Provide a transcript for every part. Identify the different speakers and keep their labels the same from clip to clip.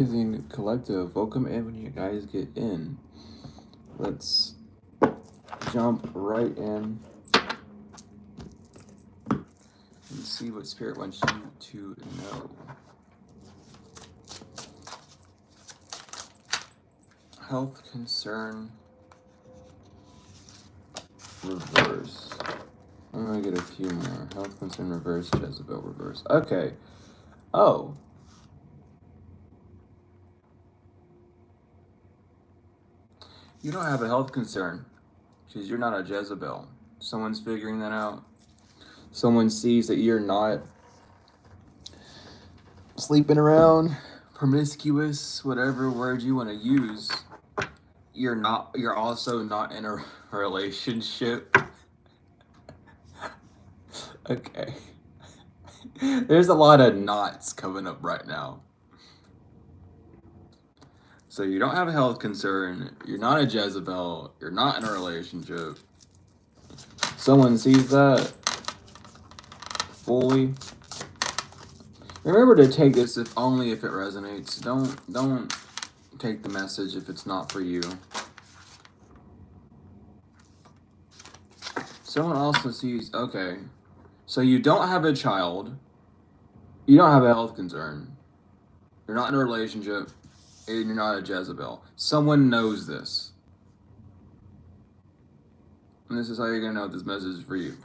Speaker 1: Amazing collective, welcome in when you guys get in. Let's jump right in and see what Spirit wants you to know. Health concern reverse. I'm gonna get a few more. Health concern reverse, Jezebel reverse. Okay. Oh. You don't have a health concern because you're not a Jezebel. Someone's figuring that out. Someone sees that you're not sleeping around, promiscuous, whatever word you want to use. You're also not in a relationship. Okay. There's a lot of knots coming up right now. So you don't have a health concern, you're not a Jezebel, you're not in a relationship. Someone sees that fully. Remember to take this only if it resonates. Don't take the message if it's not for you. Someone also sees, okay, so you don't have a child, you don't have a health concern, you're not in a relationship, and you're not a Jezebel. Someone knows this. And this is how you're gonna know this message is for you.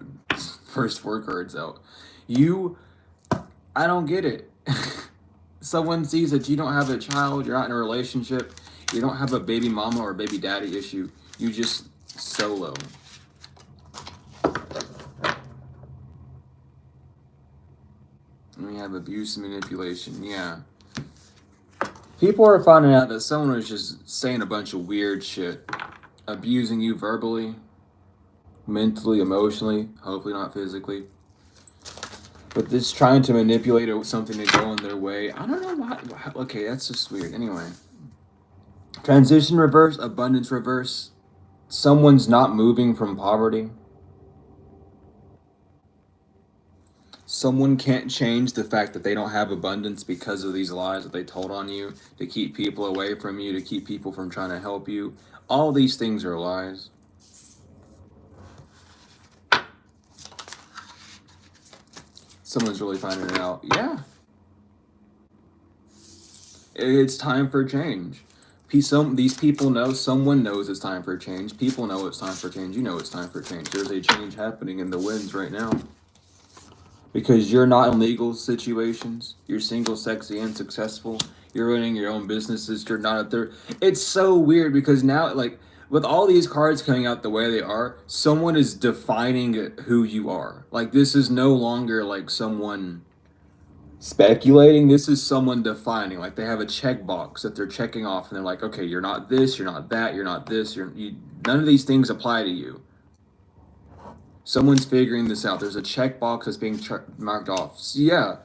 Speaker 1: First 4 cards out. I don't get it. Someone sees that you don't have a child, you're not in a relationship, you don't have a baby mama or baby daddy issue, you just solo. And we have abuse and manipulation, yeah. People are finding out that someone was just saying a bunch of weird shit, abusing you verbally, mentally, emotionally, hopefully not physically. But this trying to manipulate something to go in their way. I don't know why. Okay, that's just weird. Anyway. Transition reverse, abundance reverse. Someone's not moving from poverty. Someone can't change the fact that they don't have abundance because of these lies that they told on you to keep people away from you, to keep people from trying to help you. All these things are lies. Someone's really finding it out. Yeah. It's time for change. These people know, someone knows it's time for change. People know it's time for change. You know it's time for change. There's a change happening in the winds right now. Because you're not in legal situations. You're single, sexy, and successful. You're running your own businesses. You're not up there. It's so weird because now, like, with all these cards coming out the way they are, someone is defining who you are. Like, this is no longer like someone speculating. This is someone defining. Like, they have a checkbox that they're checking off, and they're like, okay, you're not this, you're not that, you're not this. None of these things apply to you. Someone's figuring this out. There's a checkbox that's being marked off. So yeah,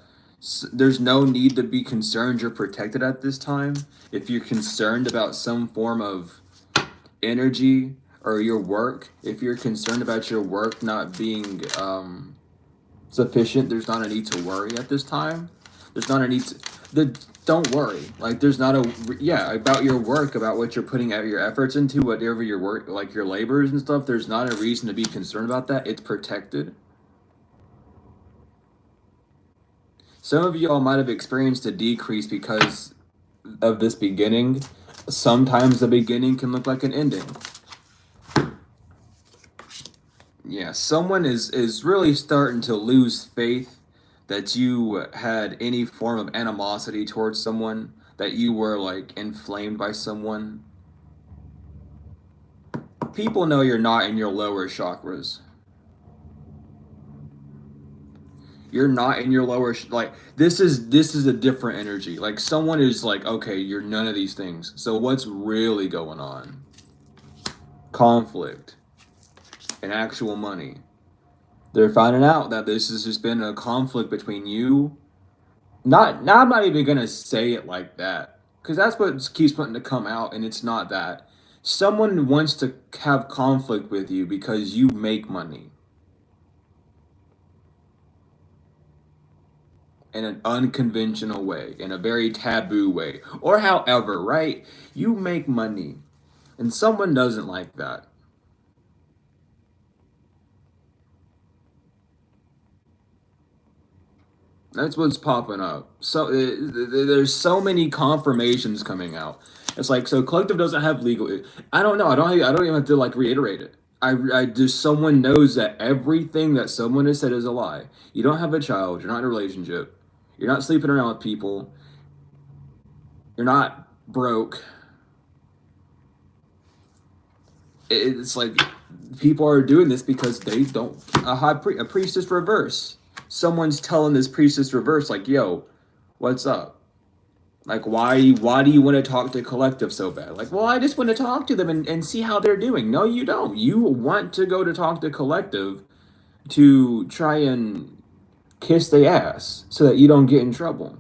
Speaker 1: there's no need to be concerned you're protected at this time. If you're concerned about some form of energy or your work, if you're concerned about your work not being sufficient, there's not a need to worry at this time. There's not a need to... don't worry. Like, there's not a... Yeah, about your work, about what you're putting out your efforts into, whatever your work, like your labors and stuff, there's not a reason to be concerned about that. It's protected. Some of y'all might have experienced a decrease because of this beginning. Sometimes the beginning can look like an ending. Yeah, someone is really starting to lose faith that you had any form of animosity towards someone, that you were like inflamed by someone. People know you're not in your lower chakras. You're not in your lower like this is a different energy. Like, someone is like, okay, you're none of these things. So what's really going on? Conflict and actual money. They're finding out that this has just been a conflict between you. I'm not even gonna say it like that, because that's what keeps wanting to come out, and it's not that. Someone wants to have conflict with you because you make money. in an unconventional way, in a very taboo way, or however, right? You make money, and someone doesn't like that. That's what's popping up. So there's so many confirmations coming out. It's like, so collective doesn't have legal. I don't know. I don't even have to like reiterate it. I just, someone knows that everything that someone has said is a lie. You don't have a child. You're not in a relationship. You're not sleeping around with people. You're not broke. It's like people are doing this because they don't. A priestess reverse. Someone's telling this priestess reverse, like, yo, what's up? Like, why do you want to talk to collective so bad? Like, well, I just want to talk to them and see how they're doing. No, you don't. You want to go to talk to collective to try and kiss their ass so that you don't get in trouble.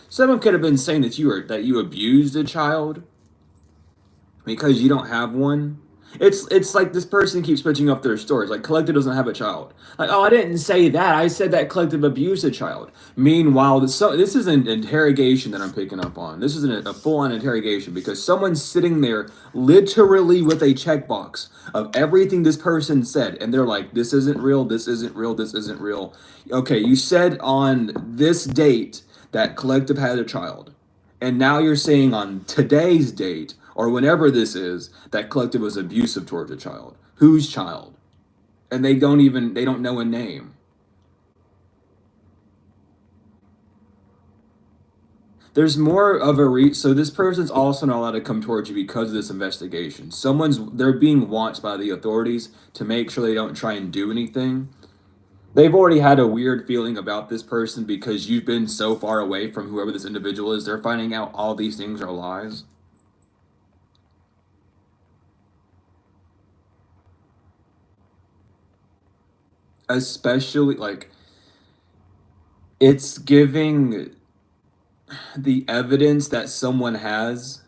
Speaker 1: Someone could have been saying that you abused a child because you don't have one. It's like this person keeps switching up their stories. Like, collective doesn't have a child. Like, oh, I didn't say that. I said that collective abused a child. Meanwhile, this is an interrogation that I'm picking up on. This is a full-on interrogation because someone's sitting there literally with a checkbox of everything this person said, and they're like, this isn't real, this isn't real, this isn't real. Okay, you said on this date that collective had a child, and now you're saying on today's date or whenever this is, that collective was abusive towards a child. Whose child? And they don't know a name. There's more of so this person's also not allowed to come towards you because of this investigation. They're being watched by the authorities to make sure they don't try and do anything. They've already had a weird feeling about this person because you've been so far away from whoever this individual is. They're finding out all these things are lies. Especially, like, it's giving the evidence that someone has,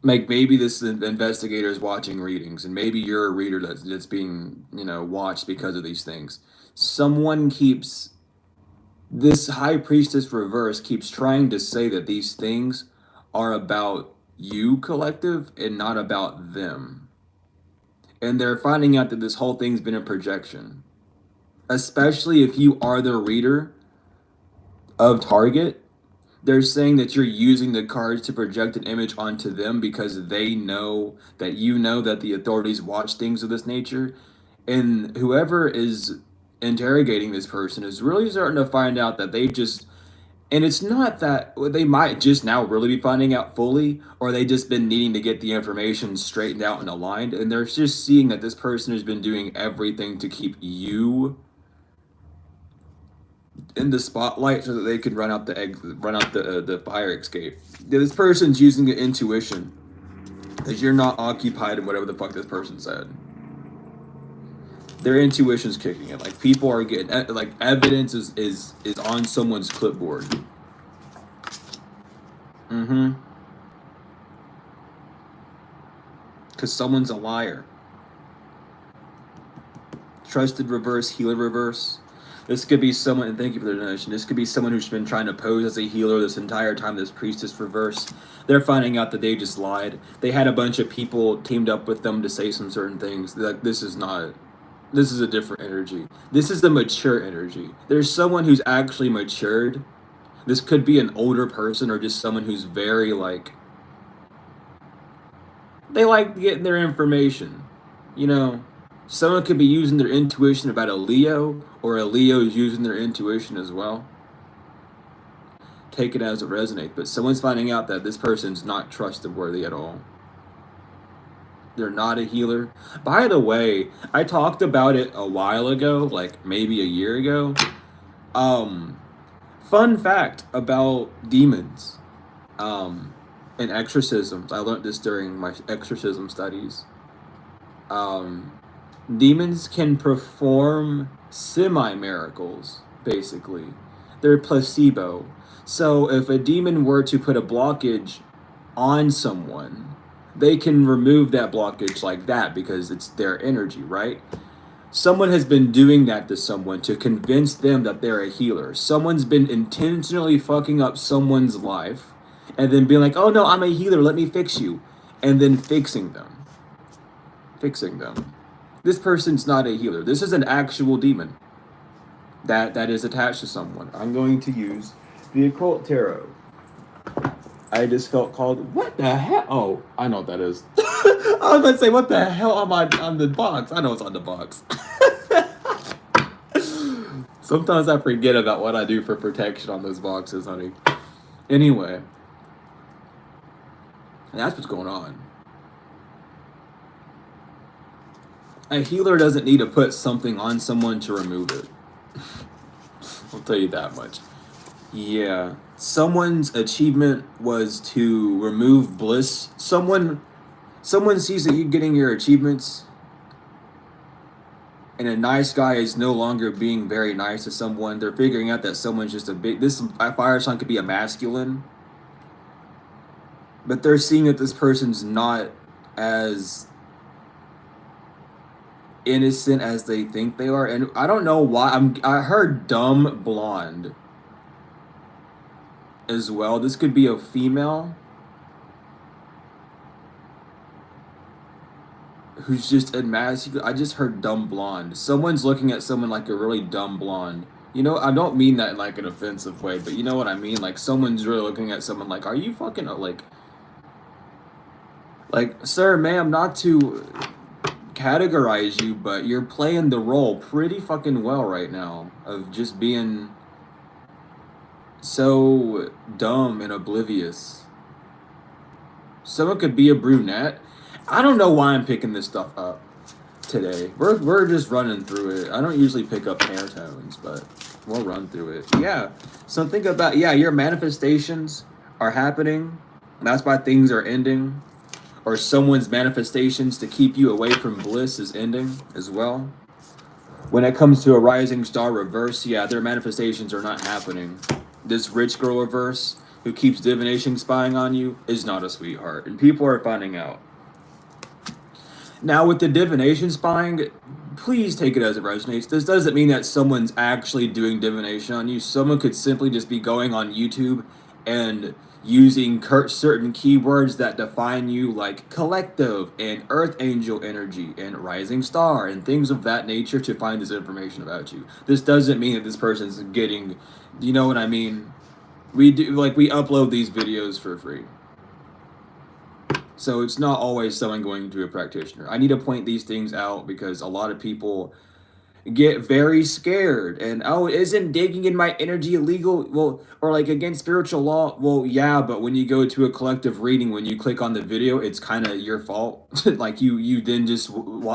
Speaker 1: like, maybe this investigator is watching readings and maybe you're a reader that's being, watched because of these things. This high priestess reverse keeps trying to say that these things are about you, collective, and not about them. And they're finding out that this whole thing's been a projection. Especially if you are the reader of target, they're saying that you're using the cards to project an image onto them because they know that the authorities watch things of this nature. And whoever is interrogating this person is really starting to find out that and it's not that they might just now really be finding out fully, or they just been needing to get the information straightened out and aligned, and they're just seeing that this person has been doing everything to keep you in the spotlight so that they can run out the fire escape. This person's using the intuition that you're not occupied in whatever the fuck this person said. Their intuition's kicking in. Like, people are getting, like, evidence is on someone's clipboard. Because someone's a liar. Trusted reverse, healer reverse. This could be someone, and thank you for the donation, this could be someone who's been trying to pose as a healer this entire time, this priestess reverse. They're finding out that they just lied. They had a bunch of people teamed up with them to say some certain things. Like, this is a different energy. This is the mature energy. There's someone who's actually matured. This could be an older person or just someone who's very, like, they like getting their information. Someone could be using their intuition about a Leo, or a Leo is using their intuition as well. Take it as it resonates, but someone's finding out that this person's not trustworthy at all. They're not a healer. By the way, I talked about it a while ago, like maybe a year ago. Fun fact about demons and exorcisms. I learned this during my exorcism studies. Demons can perform semi-miracles, basically. They're placebo. So if a demon were to put a blockage on someone, they can remove that blockage like that because it's their energy, right? Someone has been doing that to someone to convince them that they're a healer. Someone's been intentionally fucking up someone's life and then being like, oh no, I'm a healer, let me fix you. And then fixing them. Fixing them. This person's not a healer. This is an actual demon that is attached to someone. I'm going to use the Occult Tarot. I just felt called. What the hell? Oh, I know what that is. I was about to say, what the hell am I on the box? I know it's on the box. Sometimes I forget about what I do for protection on those boxes, honey. Anyway, that's what's going on. A healer doesn't need to put something on someone to remove it. I'll tell you that much. Yeah. Someone's achievement was to remove bliss. Someone sees that you're getting your achievements, and a nice guy is no longer being very nice to someone. They're figuring out that someone's just this fire sign could be a masculine, but they're seeing that this person's not as innocent as they think they are. And I don't know why. I heard dumb blonde as well. This could be a female who's just emasculated. I just heard dumb blonde. Someone's looking at someone like a really dumb blonde. You know, I don't mean that in like an offensive way, but you know what I mean? Like someone's really looking at someone like, are you fucking like, sir, ma'am, not to categorize you, but you're playing the role pretty fucking well right now of just being so dumb and oblivious. Someone could be a brunette. I don't know why I'm picking this stuff up today. We're just running through it. I don't usually pick up hair tones, but we'll run through it. Yeah. So think about, your manifestations are happening. That's why things are ending. Or someone's manifestations to keep you away from bliss is ending as well. When it comes to a rising star reverse, their manifestations are not happening. This rich girl reverse who keeps divination spying on you is not a sweetheart. And people are finding out. Now with the divination spying, please take it as it resonates. This doesn't mean that someone's actually doing divination on you. Someone could simply just be going on YouTube and using certain keywords that define you, like collective and earth angel energy and rising star and things of that nature, to find this information about you. This doesn't mean that this person's getting, you know what I mean? We upload these videos for free. So it's not always someone going to a practitioner. I need to point these things out because a lot of people get very scared and, oh, isn't digging in my energy illegal? Well, or like against spiritual law? Well, yeah, but when you go to a collective reading, when you click on the video, it's kind of your fault. Like you then just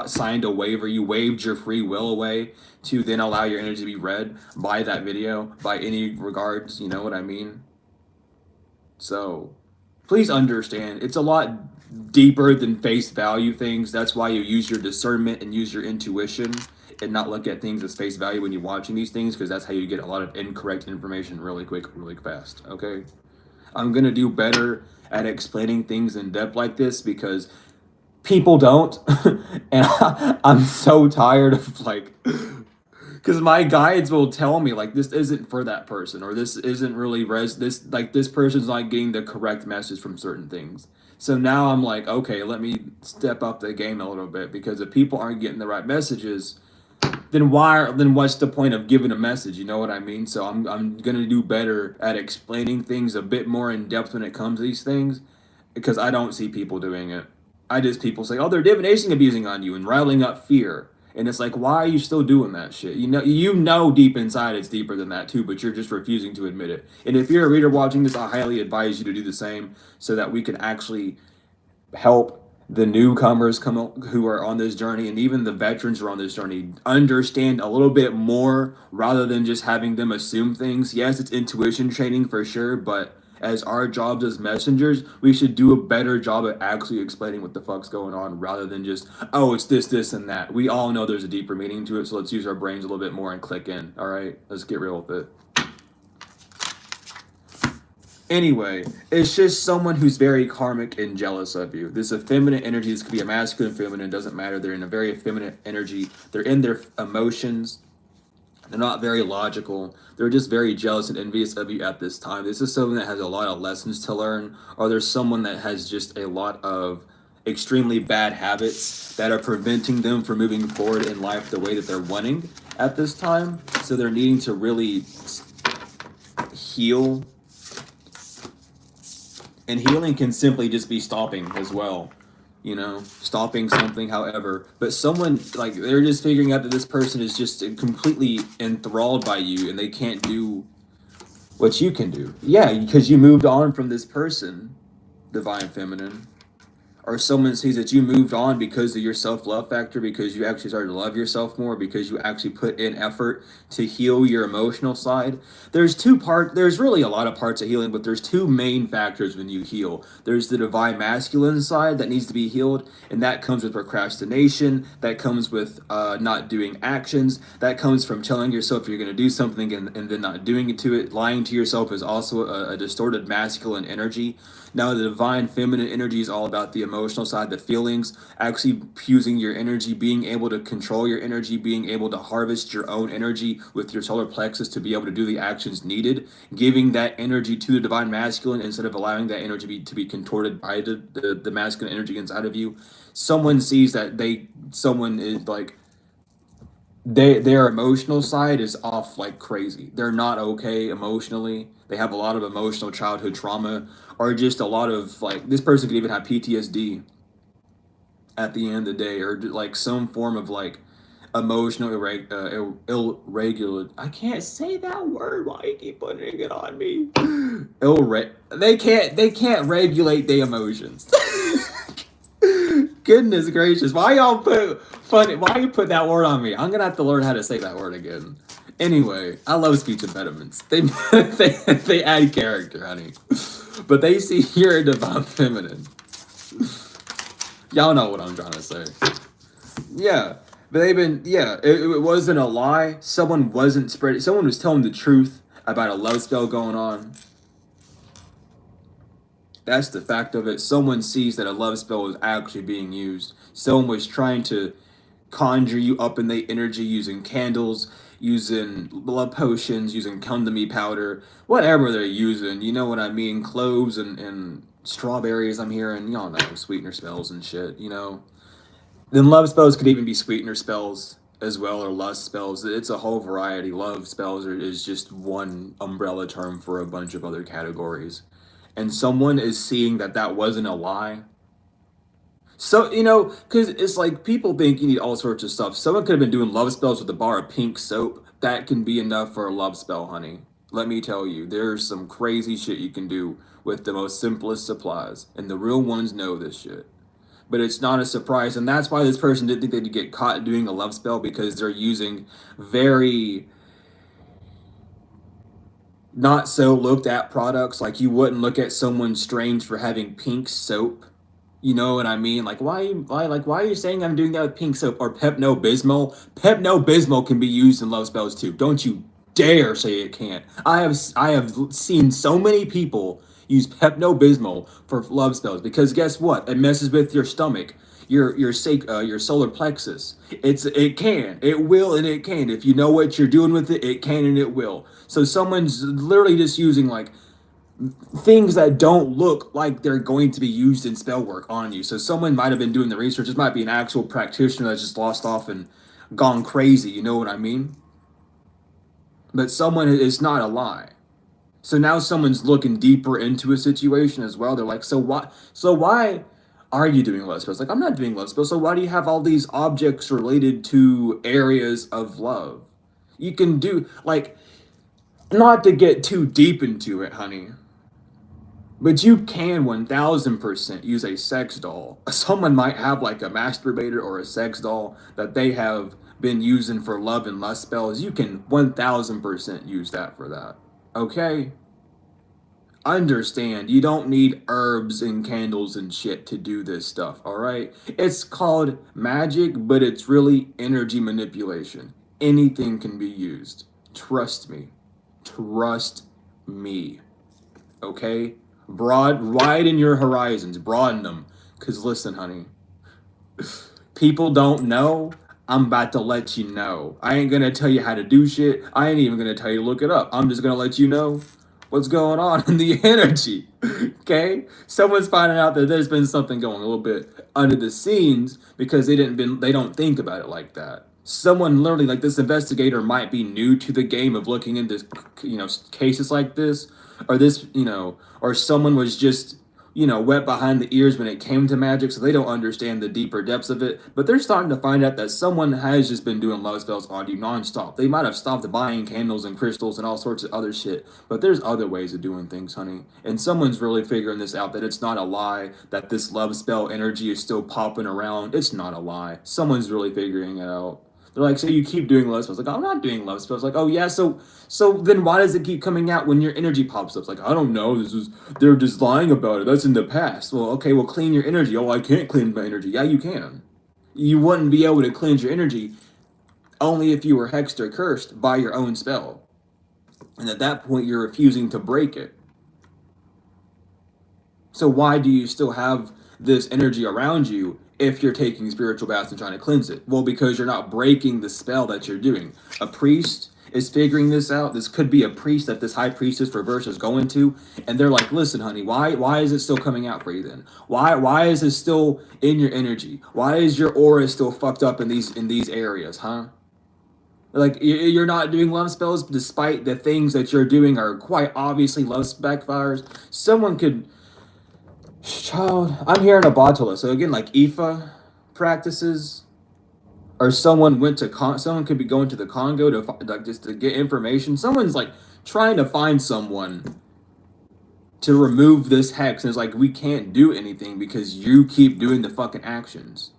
Speaker 1: signed a waiver. You waived your free will away to then allow your energy to be read by that video, by any regards, you know what I mean? So please understand, it's a lot deeper than face value things. That's why you use your discernment and use your intuition and not look at things as face value when you're watching these things, because that's how you get a lot of incorrect information really quick, really fast, okay? I'm going to do better at explaining things in depth like this because people don't. And I'm so tired of because my guides will tell me like this isn't for that person, or this isn't really this person's not getting the correct message from certain things. So now I'm like, okay, let me step up the game a little bit, because if people aren't getting the right messages, then what's the point of giving a message? You know what I mean? So I'm gonna do better at explaining things a bit more in depth when it comes to these things, because I don't see people doing it. People say, oh, they're divination abusing on you and riling up fear. And it's like, why are you still doing that shit? You know deep inside it's deeper than that too, but you're just refusing to admit it. And if you're a reader watching this, I highly advise you to do the same so that we can actually help the newcomers who are on this journey, and even the veterans who are on this journey, understand a little bit more rather than just having them assume things. Yes, it's intuition training for sure, but as our jobs as messengers, we should do a better job at actually explaining what the fuck's going on rather than just, oh, it's this, and that. We all know there's a deeper meaning to it, so let's use our brains a little bit more and click in. All right, let's get real with it. Anyway, it's just someone who's very karmic and jealous of you. This effeminate energy, this could be a masculine, feminine, doesn't matter. They're in a very effeminate energy. They're in their emotions. They're not very logical. They're just very jealous and envious of you at this time. This is someone that has a lot of lessons to learn, or there's someone that has just a lot of extremely bad habits that are preventing them from moving forward in life the way that they're wanting at this time. So they're needing to really heal. And healing can simply just be stopping as well. You know, stopping something, however. But someone, like, they're just figuring out that this person is just completely enthralled by you and they can't do what you can do. Yeah, because you moved on from this person, Divine Feminine. Or someone sees that you moved on because of your self-love factor, because you actually started to love yourself more, because you actually put in effort to heal your emotional side. There's really a lot of parts of healing, but there's two main factors when you heal. There's the divine masculine side that needs to be healed, and that comes with procrastination, that comes with not doing actions, that comes from telling yourself you're going to do something and then not doing it to it. Lying to yourself is also a distorted masculine energy. Now, the divine feminine energy is all about the emotional side, the feelings, actually fusing your energy, being able to control your energy, being able to harvest your own energy with your solar plexus to be able to do the actions needed, giving that energy to the divine masculine instead of allowing that energy to be contorted by the masculine energy inside of you. Someone sees that someone is like, their emotional side is off like crazy. They're not okay emotionally. They have a lot of emotional childhood trauma, or just a lot of, like, this person could even have PTSD at the end of the day, or like some form of like emotional irregular. I can't say that word. Why you keep putting it on me? They can't regulate their emotions. Goodness gracious, why y'all why you put that word on me? I'm gonna have to learn how to say that word again. Anyway, I love speech impediments. They add character, honey. But they see you're a divine feminine. Y'all know what I'm trying to say. Yeah. But it wasn't a lie. Someone wasn't spreading, someone was telling the truth about a love spell going on. That's the fact of it. Someone sees that a love spell is actually being used. Someone was trying to conjure you up in the energy using candles, using blood potions, using come-to-me powder, whatever they're using. You know what I mean? Cloves and strawberries, I'm hearing. Y'all know, sweetener spells and shit, you know? Then love spells could even be sweetener spells as well, or lust spells. It's a whole variety. Love spells is just one umbrella term for a bunch of other categories. And someone is seeing that that wasn't a lie. So, you know, because it's like people think you need all sorts of stuff. Someone could have been doing love spells with a bar of pink soap. That can be enough for a love spell, honey. Let me tell you, there's some crazy shit you can do with the most simplest supplies. And the real ones know this shit. But it's not a surprise. And that's why this person didn't think they'd get caught doing a love spell, because they're using very not so looked at products. Like, you wouldn't look at someone strange for having pink soap. You know what I mean? Like, why are you saying I'm doing that with pink soap? Or Pepto Bismol? Pepto Bismol can be used in love spells too. Don't you dare say it can't. I have seen so many people use Pepto Bismol for love spells, because guess what? It messes with your stomach, your solar plexus. It will, and it can. If you know what you're doing with it, it can and it will. So someone's literally just using like things that don't look like they're going to be used in spell work on you. So someone might have been doing the research. This might be an actual practitioner that's just lost off and gone crazy. You know what I mean? But someone, it's not a lie. So now someone's looking deeper into a situation as well. They're like, so why are you doing love spells? Like, I'm not doing love spells. So why do you have all these objects related to areas of love? You can do, like, not to get too deep into it, honey, but you can 1000% use a sex doll. Someone might have like a masturbator or a sex doll that they have been using for love and lust spells. You can 1000% use that for that. Okay? Understand, you don't need herbs and candles and shit to do this stuff, alright? It's called magic, but it's really energy manipulation. Anything can be used. Trust me. Trust me. Okay? Widen your horizons, broaden them. Because listen, honey, people don't know. I'm about to let you know. I ain't gonna tell you how to do shit. I ain't even gonna tell you to look it up. I'm just gonna let you know what's going on in the energy. Okay? Someone's finding out that there's been something going a little bit under the scenes because they don't think about it like that. Someone literally, like this investigator, might be new to the game of looking into, cases like this, or this, or someone was just, wet behind the ears when it came to magic, so they don't understand the deeper depths of it. But they're starting to find out that someone has just been doing love spells on you nonstop. They might have stopped buying candles and crystals and all sorts of other shit, but there's other ways of doing things, honey. And someone's really figuring this out, that it's not a lie, that this love spell energy is still popping around. It's not a lie. Someone's really figuring it out. They're like, so you keep doing love spells. Like, I'm not doing love spells. Like, oh yeah, so then why does it keep coming out when your energy pops up? It's like, I don't know. They're just lying about it. That's in the past. Well, okay, well, clean your energy. Oh, I can't clean my energy. Yeah, you can. You wouldn't be able to cleanse your energy only if you were hexed or cursed by your own spell. And at that point, you're refusing to break it. So why do you still have this energy around you if you're taking spiritual baths and trying to cleanse it? Well, because you're not breaking the spell that you're doing. A priest is figuring this out. This could be a priest that this high priestess reverse is going to, and they're like, listen, honey, why is it still coming out for you then? Why is it still in your energy? Why is your aura still fucked up in these areas, huh? Like, you're not doing love spells despite the things that you're doing are quite obviously love backfires. Someone could, child, I'm hearing a botula. So again, like Ifa practices, or someone someone could be going to the Congo to like just to get information. Someone's like trying to find someone to remove this hex, and it's like, we can't do anything because you keep doing the fucking actions.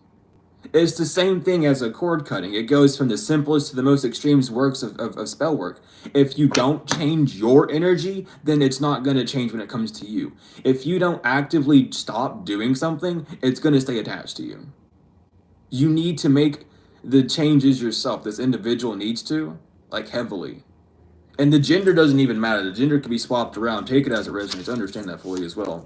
Speaker 1: It's the same thing as a cord cutting. It goes from the simplest to the most extreme works of spell work. If you don't change your energy, then it's not going to change when it comes to you. If you don't actively stop doing something, it's going to stay attached to you. You need to make the changes yourself. This individual needs to, like, heavily. And the gender doesn't even matter. The gender can be swapped around. Take it as it resonates. Understand that fully as well.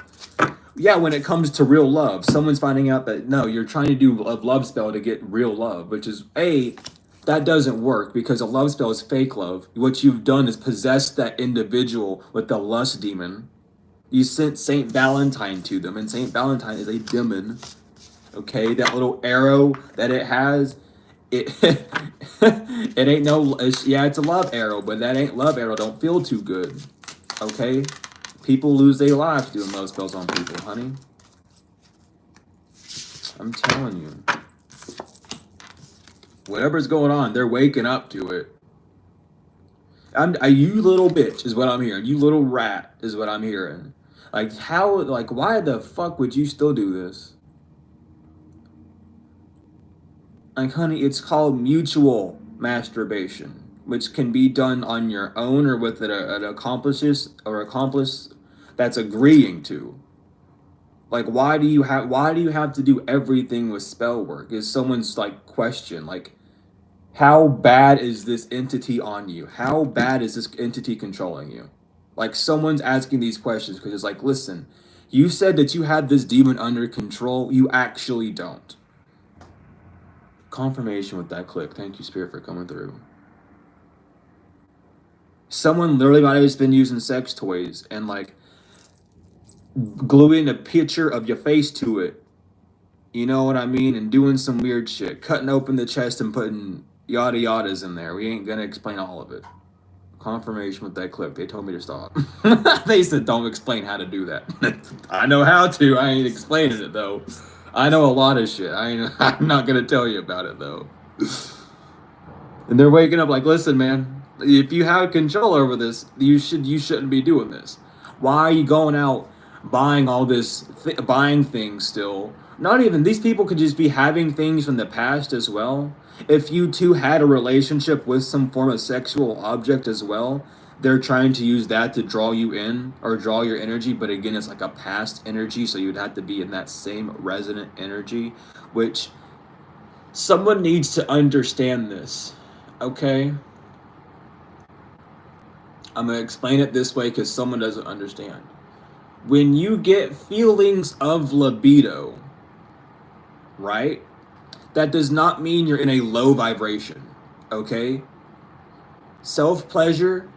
Speaker 1: Yeah, when it comes to real love, someone's finding out that, no, you're trying to do a love spell to get real love, which is, that doesn't work because a love spell is fake love. What you've done is possessed that individual with the lust demon. You sent Saint Valentine to them, and Saint Valentine is a demon. Okay, that little arrow that it has, it it ain't no, it's a love arrow, but that ain't love arrow. Don't feel too good. Okay? People lose their lives doing love spells on people, honey. I'm telling you. Whatever's going on, they're waking up to it. You little bitch is what I'm hearing. You little rat is what I'm hearing. Like, why the fuck would you still do this? Like, honey, it's called mutual masturbation, which can be done on your own or with an accomplice that's agreeing to. Like, why do you have to do everything with spell work? Is someone's like question, like, how bad is this entity on you? How bad is this entity controlling you? Like, someone's asking these questions because it's like, listen, you said that you had this demon under control. You actually don't. Confirmation with that click. Thank you, Spirit, for coming through. Someone literally might have just been using sex toys and like gluing a picture of your face to it. You know what I mean? And doing some weird shit. Cutting open the chest and putting yada yadas in there. We ain't gonna explain all of it. Confirmation with that clip. They told me to stop. They said don't explain how to do that. I know how to. I ain't explaining it though. I know a lot of shit. I'm not gonna tell you about it though. And they're waking up like, listen, man, if you have control over this, you shouldn't be doing this. Why are you going out buying all this, buying things still? Not even, these people could just be having things from the past as well. If you two had a relationship with some form of sexual object as well, they're trying to use that to draw you in or draw your energy, but again, it's like a past energy, so you'd have to be in that same resonant energy, which someone needs to understand this, okay? I'm gonna explain it this way because someone doesn't understand. When you get feelings of libido, right? That does not mean you're in a low vibration, okay? Self-pleasure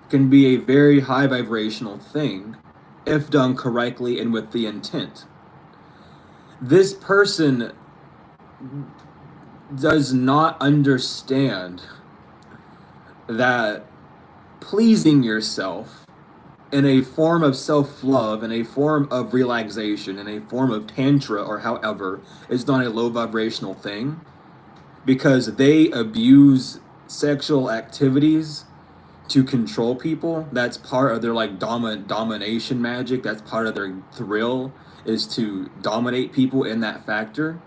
Speaker 1: can be a very high vibrational thing if done correctly and with the intent. This person does not understand that pleasing yourself in a form of self-love, in a form of relaxation, in a form of tantra or however, is not a low vibrational thing, because they abuse sexual activities to control people. That's part of their like domination magic. That's part of their thrill, is to dominate people in that factor.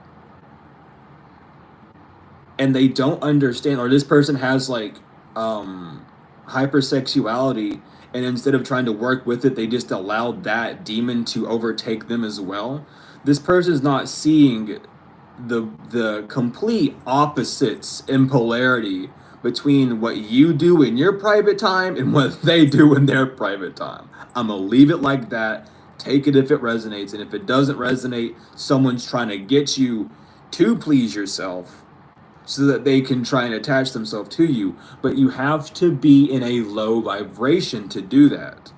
Speaker 1: And they don't understand, or this person has like hypersexuality, and instead of trying to work with it, they just allowed that demon to overtake them as well. This person is not seeing the complete opposites in polarity between what you do in your private time and what they do in their private time. I'm gonna leave it like that. Take it if it resonates, and if it doesn't resonate, someone's trying to get you to please yourself so that they can try and attach themselves to you. But you have to be in a low vibration to do that.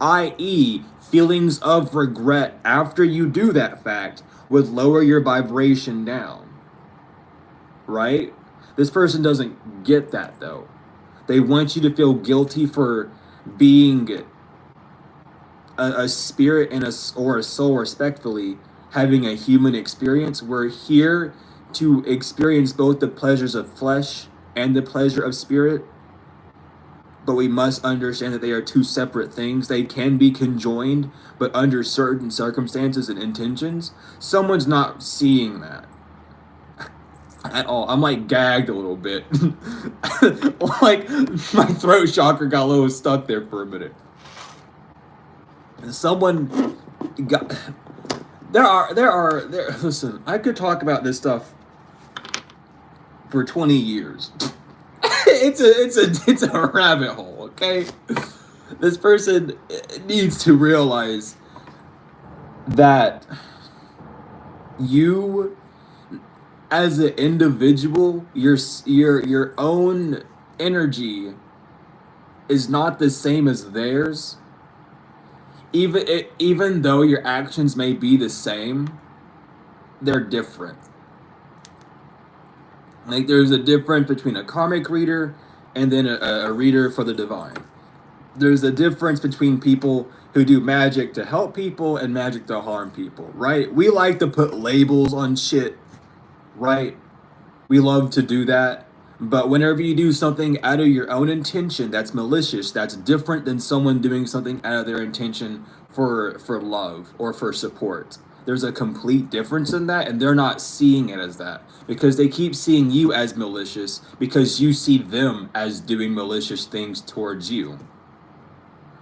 Speaker 1: I.e., feelings of regret after you do that fact would lower your vibration down. Right? This person doesn't get that though. They want you to feel guilty for being a spirit and or a soul, respectfully, having a human experience. We're here to experience both the pleasures of flesh and the pleasure of spirit, but we must understand that they are two separate things. They can be conjoined, but under certain circumstances and intentions. Someone's not seeing that at all. I'm like gagged a little bit. Like my throat chakra got a little stuck there for a minute. Someone got listen, I could talk about this stuff for 20 years. It's a rabbit hole, okay? This person needs to realize that you as an individual, your own energy is not the same as theirs. Even though your actions may be the same, they're different. Like there's a difference between a karmic reader and then a reader for the divine. There's a difference between people who do magic to help people and magic to harm people, right? We like to put labels on shit, right? We love to do that. But whenever you do something out of your own intention that's malicious, that's different than someone doing something out of their intention for love or for support. There's a complete difference in that, and they're not seeing it as that because they keep seeing you as malicious because you see them as doing malicious things towards you.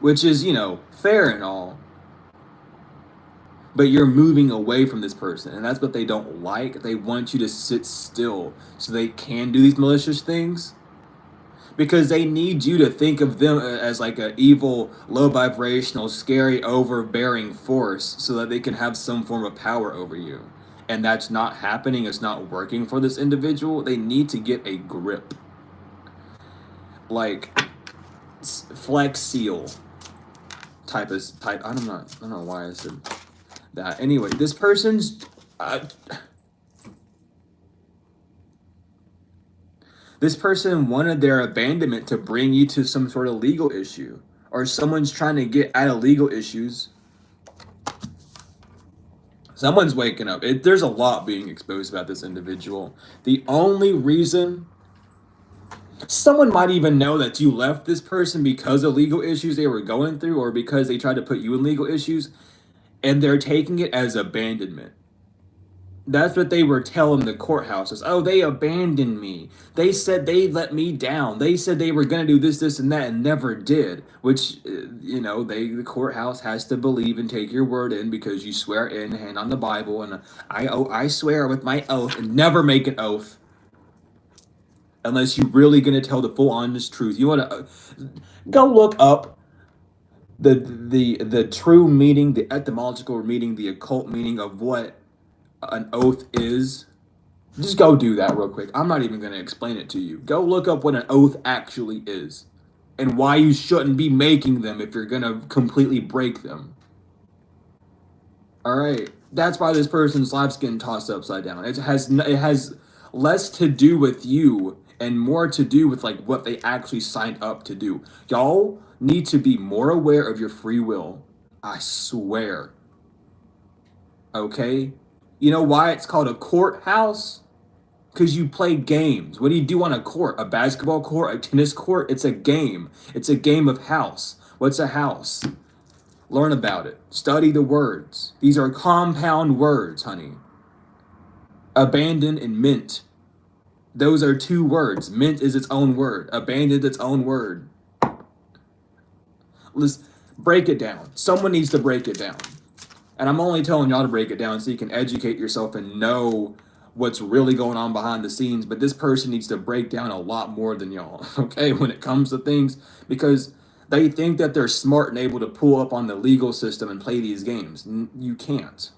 Speaker 1: Which is, fair and all. But you're moving away from this person, and that's what they don't like. They want you to sit still so they can do these malicious things. Because they need you to think of them as like an evil, low vibrational, scary, overbearing force so that they can have some form of power over you. And that's not happening. It's not working for this individual. They need to get a grip. Like Flex Seal type. I don't know why I said that. Anyway, this person's this person wanted their abandonment to bring you to some sort of legal issue, or someone's trying to get out of legal issues. Someone's waking up. There's a lot being exposed about this individual. The only reason someone might even know that you left this person because of legal issues they were going through, or because they tried to put you in legal issues, and they're taking it as abandonment. That's what they were telling the courthouses. Oh, they abandoned me. They said they let me down. They said they were going to do this, this, and that, and never did. Which, the courthouse has to believe and take your word in because you swear in hand on the Bible. And I swear with my oath and never make an oath unless you're really going to tell the full honest truth. You want to go look up the true meaning, the etymological meaning, the occult meaning of what an oath is. Just go do that real quick. I'm not even going to explain it to you. Go look up what an oath actually is and why you shouldn't be making them if you're going to completely break them. All right. That's why this person's life's getting tossed upside down. It has less to do with you and more to do with like what they actually signed up to do. Y'all need to be more aware of your free will. I swear. Okay? You know why it's called a courthouse? Because you play games. What do you do on a court? A basketball court? A tennis court? It's a game. It's a game of house. What's a house? Learn about it. Study the words. These are compound words, honey. Abandon and mint. Those are two words. Mint is its own word. Abandon is its own word. Let's break it down. Someone needs to break it down. And I'm only telling y'all to break it down so you can educate yourself and know what's really going on behind the scenes. But this person needs to break down a lot more than y'all, okay, when it comes to things, because they think that they're smart and able to pull up on the legal system and play these games. You can't.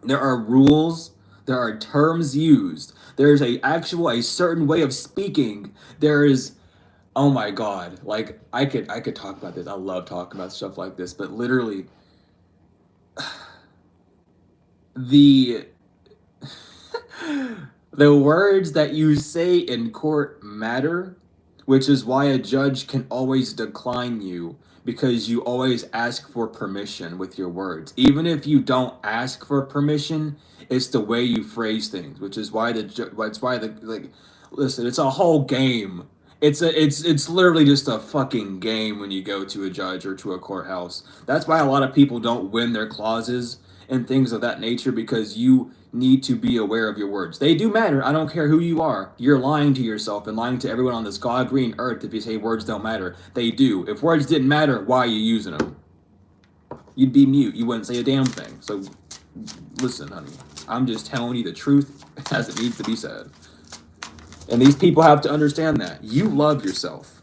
Speaker 1: There are rules. There are terms used. There's a certain way of speaking. There is, oh my God, like I could talk about this. I love talking about stuff like this, but literally the the words that you say in court matter, which is why a judge can always decline you, because you always ask for permission with your words. Even if you don't ask for permission, it's the way you phrase things, which is why listen, it's a whole game. It's literally just a fucking game when you go to a judge or to a courthouse. That's why a lot of people don't win their clauses and things of that nature, because you need to be aware of your words. They do matter. I don't care who you are. You're lying to yourself and lying to everyone on this god green earth if you say words don't matter. They do. If words didn't matter, why are you using them? You'd be mute. You wouldn't say a damn thing. So listen, honey. I'm just telling you the truth as it needs to be said. And these people have to understand that. You love yourself.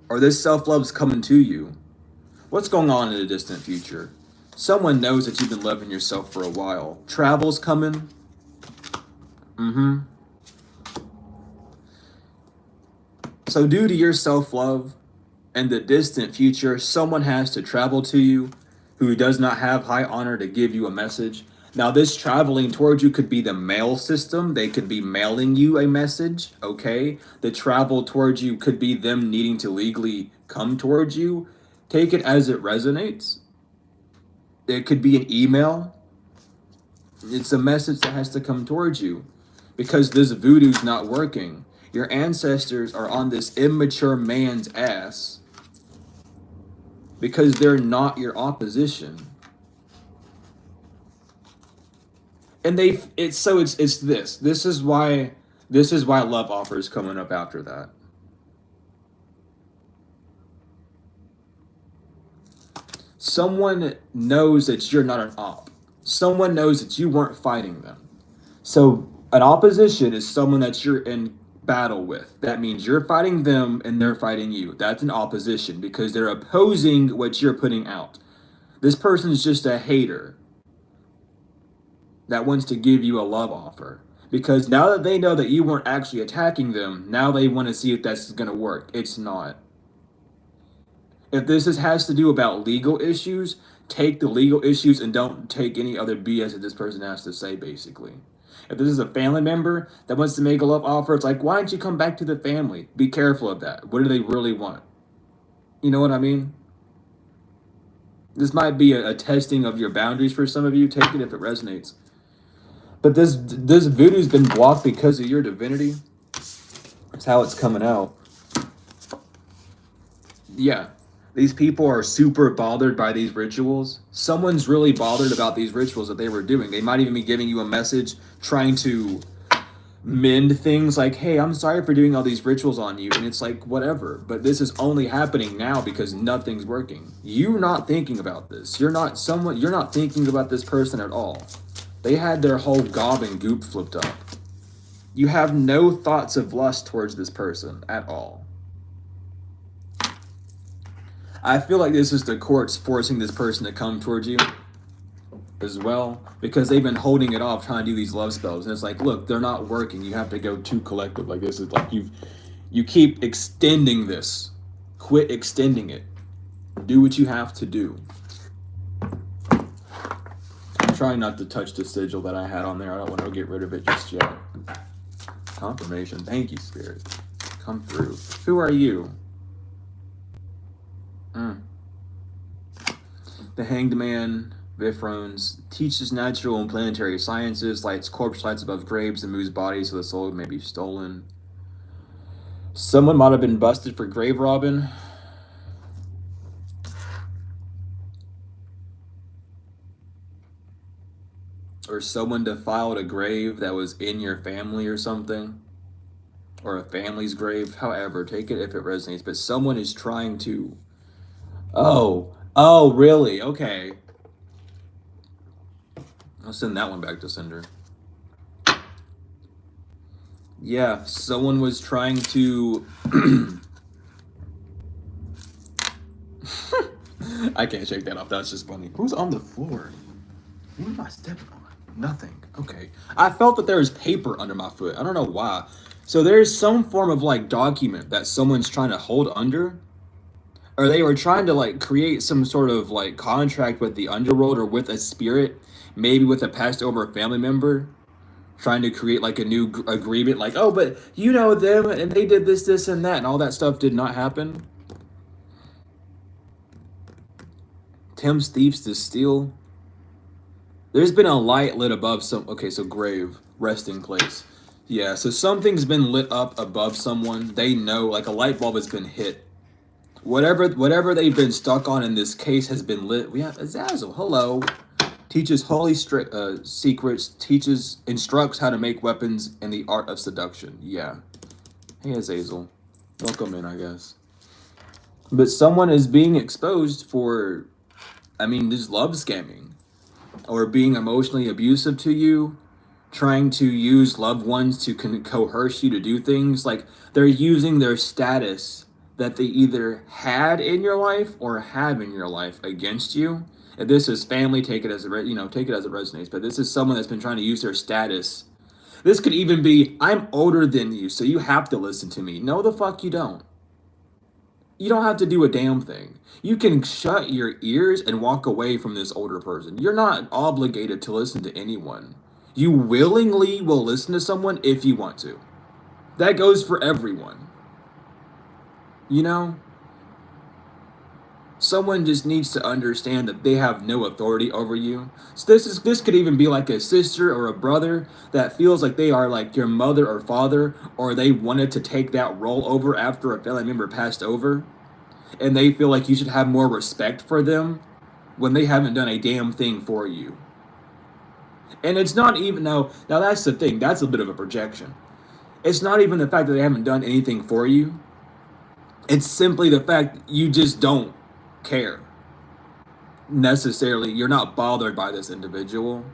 Speaker 1: Or this self-love's coming to you. What's going on in the distant future? Someone knows that you've been loving yourself for a while. Travel's coming. So due to your self-love and the distant future, someone has to travel to you who does not have high honor to give you a message. Now, this traveling towards you could be the mail system. They could be mailing you a message, okay? The travel towards you could be them needing to legally come towards you. Take it as it resonates. It could be an email. It's a message that has to come towards you, because this voodoo's not working. Your ancestors are on this immature man's ass because they're not your opposition. And this is why love offer is coming up after that. Someone knows that you're not an op. Someone knows that you weren't fighting them. So an opposition is someone that you're in battle with. That means you're fighting them and they're fighting you. That's an opposition because they're opposing what you're putting out. This person's just a hater that wants to give you a love offer, because now that they know that you weren't actually attacking them, now they want to see if that's going to work. It's not. If has to do about legal issues, take the legal issues and don't take any other BS that this person has to say, basically. If this is a family member that wants to make a love offer, it's like, why don't you come back to the family? Be careful of that. What do they really want? You know what I mean? This might be a testing of your boundaries for some of you. Take it if it resonates. But this voodoo's been blocked because of your divinity. That's how it's coming out. Yeah. These people are super bothered by these rituals. Someone's really bothered about these rituals that they were doing. They might even be giving you a message trying to mend things like, hey, I'm sorry for doing all these rituals on you. And it's like, whatever. But this is only happening now because nothing's working. You're not thinking about this. You're not thinking about this person at all. They had their whole gob and goop flipped up. You have no thoughts of lust towards this person at all. I feel like this is the courts forcing this person to come towards you as well, because they've been holding it off trying to do these love spells, and it's like, look, they're not working. You have to go too collective. Like, this is like you keep extending this. Quit extending it. Do what you have to do. I'm trying not to touch the sigil that I had on there. I don't want to get rid of it just yet. Confirmation. Thank you, Spirit. Come through. Who are you? The Hanged Man, Vifrones, teaches natural and planetary sciences, lights corpse lights above graves, and moves bodies so the soul may be stolen. Someone might have been busted for grave robbing. Or someone defiled a grave that was in your family or something. Or a family's grave. However, take it if it resonates. But someone is trying to... Oh, really? Okay. I'll send that one back to sender. Yeah, someone was trying to... I can't shake that off. That's just funny. Who's on the floor? What am I stepping on? Nothing. Okay. I felt that there was paper under my foot. I don't know why. So there's some form of like document that someone's trying to hold under. Or they were trying to like create some sort of like contract with the underworld or with a spirit. Maybe with a passed over family member. Trying to create like a new agreement. Like, oh, but you know them and they did this, this, and that. And all that stuff did not happen. Tempts thieves to steal. There's been a light lit above some... Okay, so grave, resting place. Yeah, so something's been lit up above someone. They know, like a light bulb has been hit. Whatever they've been stuck on in this case has been lit. We have Azazel. Hello. Teaches holy secrets. Instructs how to make weapons and the art of seduction. Yeah. Hey, Azazel. Welcome in, I guess. But someone is being exposed for, I mean, just love scamming. Or being emotionally abusive to you, trying to use loved ones to coerce you to do things. Like, they're using their status that they either had in your life or have in your life against you. If this is family, take it as it resonates. But this is someone that's been trying to use their status. This could even be, I'm older than you, so you have to listen to me. No, the fuck you don't. You don't have to do a damn thing. You can shut your ears and walk away from this older person. You're not obligated to listen to anyone. You willingly will listen to someone if you want to. That goes for everyone. You know? Someone just needs to understand that they have no authority over you. So this could even be like a sister or a brother that feels like they are like your mother or father, or they wanted to take that role over after a family member passed over, and they feel like you should have more respect for them when they haven't done a damn thing for you. And it's not even, now that's the thing, that's a bit of a projection. It's not even the fact that they haven't done anything for you. It's simply the fact you just don't care. Necessarily, you're not bothered by this individual.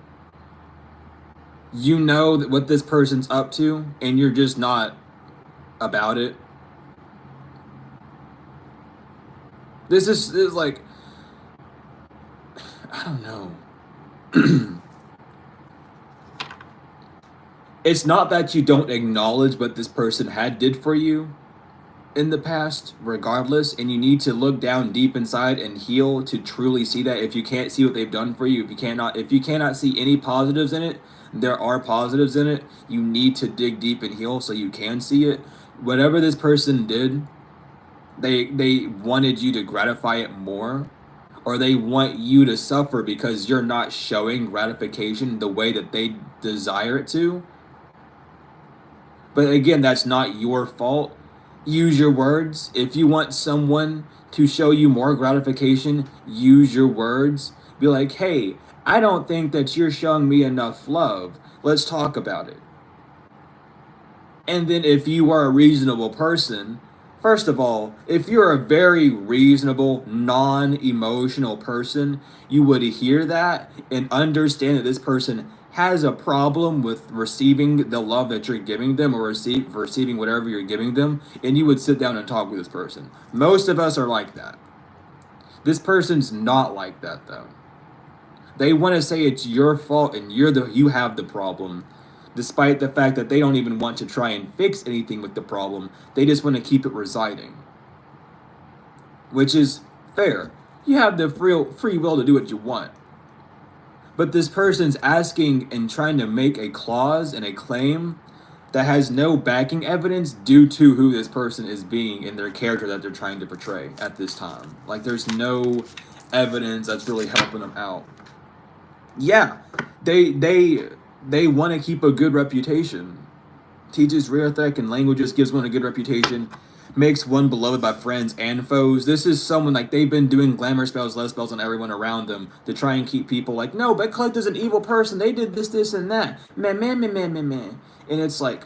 Speaker 1: You know that what this person's up to, and you're just not about it. This is like, I don't know. It's not that you don't acknowledge what this person did for you in the past, regardless, and you need to look down deep inside and heal to truly see that. If you can't see what they've done for you, if you cannot see any positives in it, there are positives in it. You need to dig deep and heal so you can see it. Whatever this person did, they wanted you to gratify it more, or they want you to suffer because you're not showing gratification the way that they desire it to. But again, that's not your fault. Use your words. If you want someone to show you more gratification, use your words. Be like, hey, I don't think that you're showing me enough love. Let's talk about it. And then if you are a reasonable person, first of all, if you're a very reasonable, non-emotional person, you would hear that and understand that this person has a problem with receiving the love that you're giving them, or receiving whatever you're giving them, and you would sit down and talk with this person. Most of us are like that. This person's not like that though. They want to say it's your fault and you have the problem, despite the fact that they don't even want to try and fix anything with the problem. They just want to keep it residing, which is fair. You have the free will to do what you want. But this person's asking and trying to make a clause and a claim that has no backing evidence due to who this person is being and their character that they're trying to portray at this time. Like, there's no evidence that's really helping them out. Yeah, they want to keep a good reputation. Teaches Rearthek and languages, gives one a good reputation, makes one beloved by friends and foes. This is someone, like, they've been doing glamour spells, love spells on everyone around them to try and keep people like, no, but Collect is an evil person. They did this, this, and that. Man. And it's like,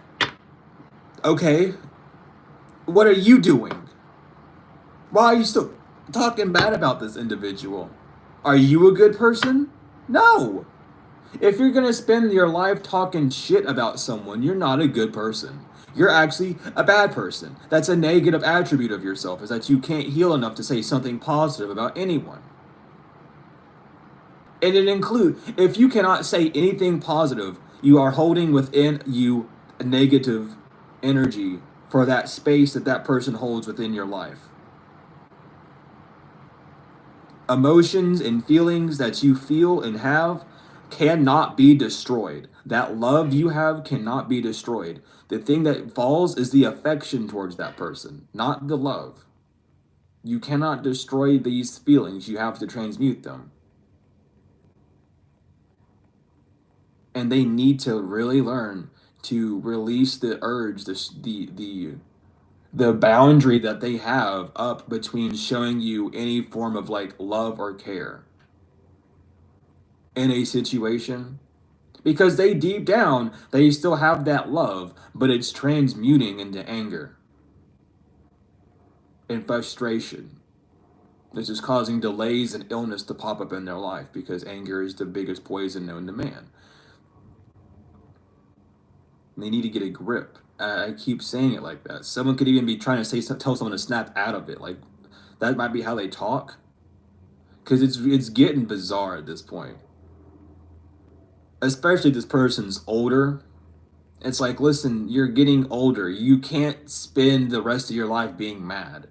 Speaker 1: okay, what are you doing? Why are you still talking bad about this individual? Are you a good person? No. If you're going to spend your life talking shit about someone, you're not a good person. You're actually a bad person. That's a negative attribute of yourself, is that you can't heal enough to say something positive about anyone. And it includes, if you cannot say anything positive, you are holding within you a negative energy for that space that that person holds within your life. Emotions and feelings that you feel and have cannot be destroyed. That love you have cannot be destroyed. The thing that falls is the affection towards that person, not the love. You cannot destroy these feelings. You have to transmute them. And they need to really learn to release the urge, the boundary that they have up between showing you any form of like love or care in a situation, because they deep down, they still have that love, but it's transmuting into anger and frustration. This is causing delays and illness to pop up in their life, because anger is the biggest poison known to man. They need to get a grip. I keep saying it like that. Someone could even be trying to tell someone to snap out of it. Like, that might be how they talk, because it's getting bizarre at this point. Especially if this person's older. It's like, listen, you're getting older. You can't spend the rest of your life being mad.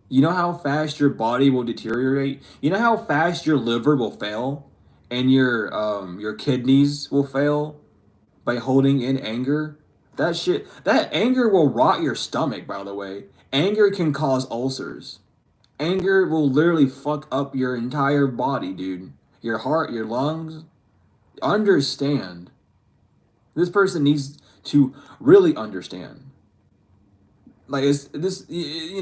Speaker 1: You know how fast your body will deteriorate? You know how fast your liver will fail and your kidneys will fail by holding in anger? That anger will rot your stomach, by the way. Anger can cause ulcers. Anger will literally fuck up your entire body, dude. Your heart, your lungs. Understand. This person needs to really understand. Like,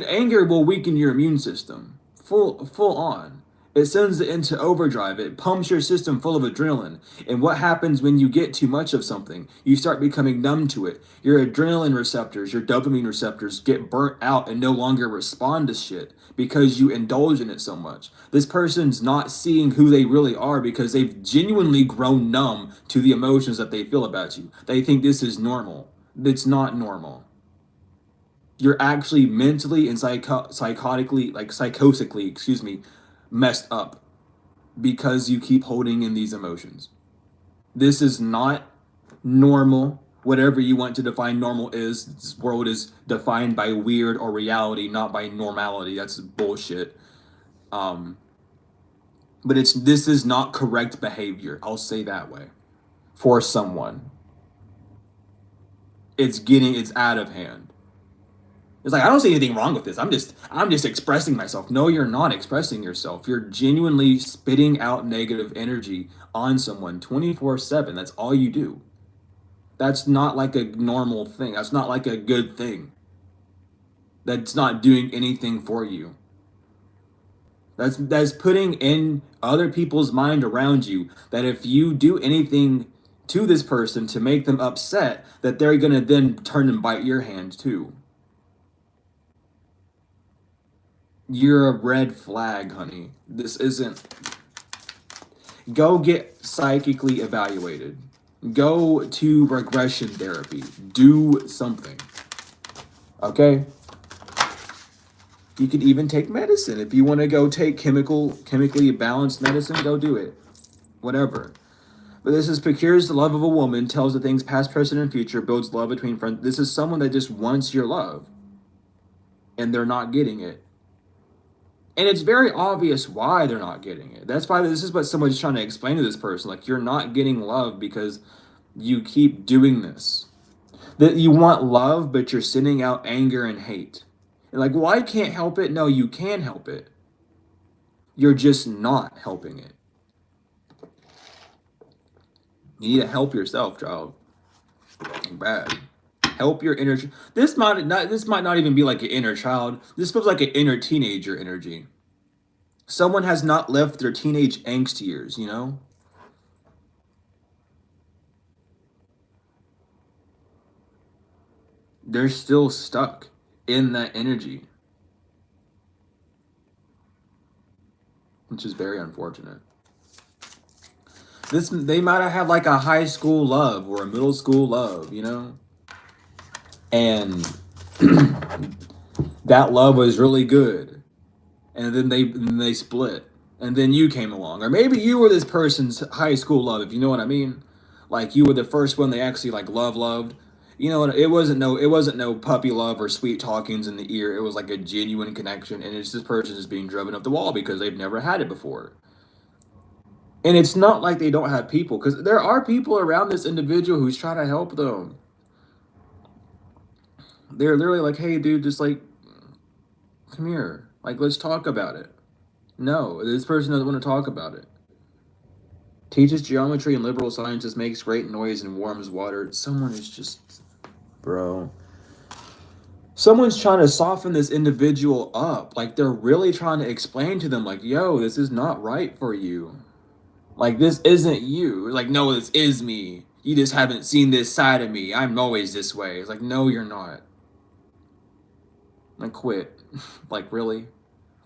Speaker 1: anger will weaken your immune system. Full on. It sends it into overdrive. It pumps your system full of adrenaline. And what happens when you get too much of something? You start becoming numb to it. Your adrenaline receptors, your dopamine receptors get burnt out and no longer respond to shit because you indulge in it so much. This person's not seeing who they really are because they've genuinely grown numb to the emotions that they feel about you. They think this is normal. It's not normal. You're actually mentally and psychosically, messed up because you keep holding in these emotions. This is not normal. Whatever you want to define normal is, this world is defined by weird or reality, not by normality. That's bullshit. But this is not correct behavior. I'll say that way. For someone. It's out of hand. It's like, I don't see anything wrong with this. I'm just expressing myself. No, you're not expressing yourself. You're genuinely spitting out negative energy on someone 24/7. That's all you do. That's not like a normal thing. That's not like a good thing. That's not doing anything for you. That's putting in other people's mind around you that if you do anything to this person to make them upset, that they're going to then turn and bite your hand too. You're a red flag, honey. This isn't... Go get psychically evaluated. Go to regression therapy. Do something. Okay? You could even take medicine. If you want to go take chemically balanced medicine, go do it. Whatever. But this is procures the love of a woman, tells the things past, present, and future, builds love between friends. This is someone that just wants your love. And they're not getting it. And it's very obvious why they're not getting it. That's why this is what someone's trying to explain to this person. Like, you're not getting love because you keep doing this. That you want love, but you're sending out anger and hate. And like, well, I can't help it. No, you can help it. You're just not helping it. You need to help yourself, child. Bad. Help your inner. This might not even be like an inner child. This feels like an inner teenager energy. Someone has not left their teenage angst years, you know? They're still stuck in that energy. Which is very unfortunate. They might have had like a high school love or a middle school love, you know? And that love was really good. And then they split. And then you came along. Or maybe you were this person's high school love, if you know what I mean. Like, you were the first one they actually like loved. You know, it wasn't no puppy love or sweet talkings in the ear. It was like a genuine connection, and it's this person just being driven up the wall because they've never had it before. And it's not like they don't have people, because there are people around this individual who's trying to help them. They're literally like, hey, dude, just like, come here. Like, let's talk about it. No, this person doesn't want to talk about it. Teaches geometry and liberal sciences, makes great noise and warms water. Someone is just, bro. Someone's trying to soften this individual up. Like, they're really trying to explain to them, like, yo, this is not right for you. Like, this isn't you. Like, no, this is me. You just haven't seen this side of me. I'm always this way. It's like, no, you're not. Like, quit. Like, really?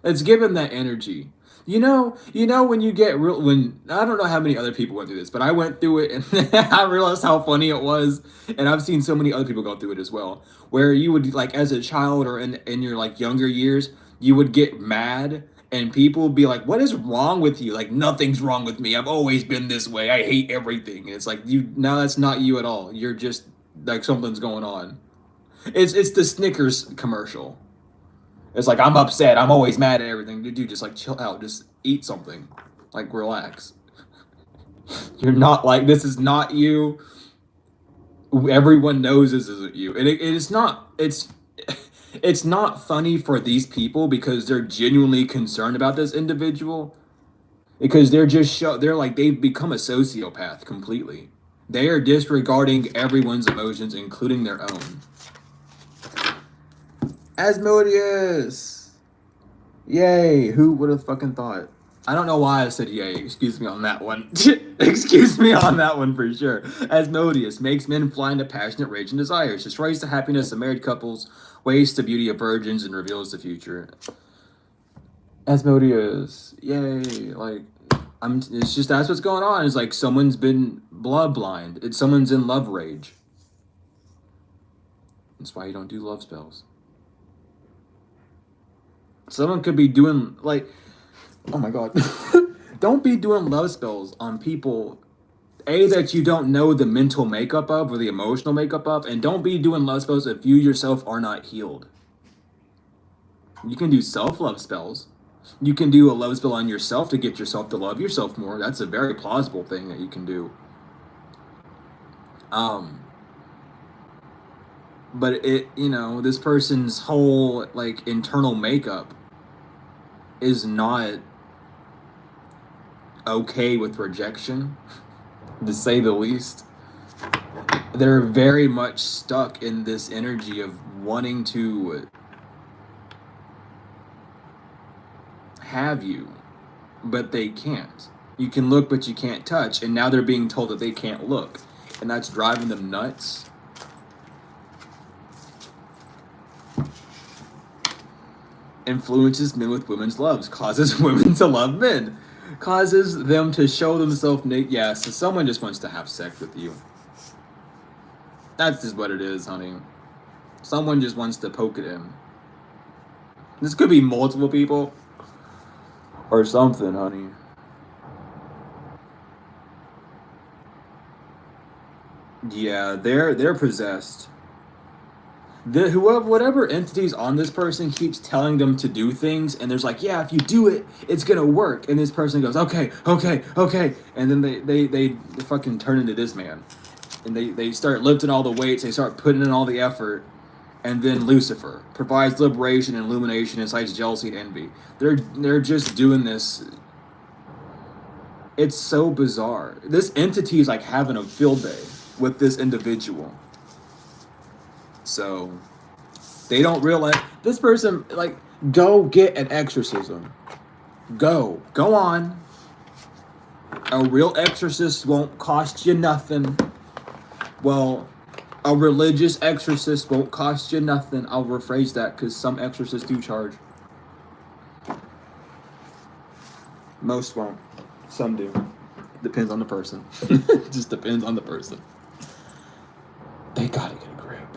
Speaker 1: It's given that energy. You know when you get when I don't know how many other people went through this, but I went through it and I realized how funny it was, and I've seen so many other people go through it as well, where you would, like, as a child or in your like younger years, you would get mad and people would be like, what is wrong with you? Like, nothing's wrong with me. I've always been this way. I hate everything. And it's like, now that's not you at all. You're just like, something's going on. It's the Snickers commercial. It's like, I'm upset. I'm always mad at everything. Dude, just like, chill out. Just eat something. Like, relax. You're not like, this is not you. Everyone knows this isn't you. And it's not funny for these people because they're genuinely concerned about this individual. Because they're they've become a sociopath completely. They are disregarding everyone's emotions, including their own. Asmodeus! Yay! Who would have fucking thought? I don't know why I said yay. Excuse me on that one. Excuse me on that one for sure. Asmodeus makes men fly into passionate rage and desires, destroys the happiness of married couples, wastes the beauty of virgins, and reveals the future. Asmodeus, yay! Like, it's just, that's what's going on. It's like someone's been blood blind. It's someone's in love rage. That's why you don't do love spells. Someone could be doing, like, oh my god. Don't be doing love spells on people, A, that you don't know the mental makeup of or the emotional makeup of, and don't be doing love spells if you yourself are not healed. You can do self-love spells. You can do a love spell on yourself to get yourself to love yourself more. That's a very plausible thing that you can do. But this person's whole, like, internal makeup is not okay with rejection, to say the least. They're very much stuck in this energy of wanting to have you, but they can't. You can look, but you can't touch, and now they're being told that they can't look, and that's driving them nuts. Influences men with women's loves, causes women to love men, causes them to show themselves naked. Yeah, so someone just wants to have sex with you. That's just what it is, honey. Someone just wants to poke at him. This could be multiple people or something, honey. Yeah, they're possessed. Whatever entities on this person keeps telling them to do things, and there's like, yeah, if you do it, it's gonna work. And this person goes, okay, and then they fucking turn into this man, and they start lifting all the weights, they start putting in all the effort, and then Lucifer provides liberation and illumination, incites jealousy and envy. They're just doing this. It's so bizarre. This entity is like having a field day with this individual. So they don't realize this person, like, go get an exorcism. Go on. A real exorcist won't cost you nothing. Well, a religious exorcist won't cost you nothing. I'll rephrase that because some exorcists do charge. Most won't. Some do. Depends on the person. Just depends on the person. They gotta get a grip.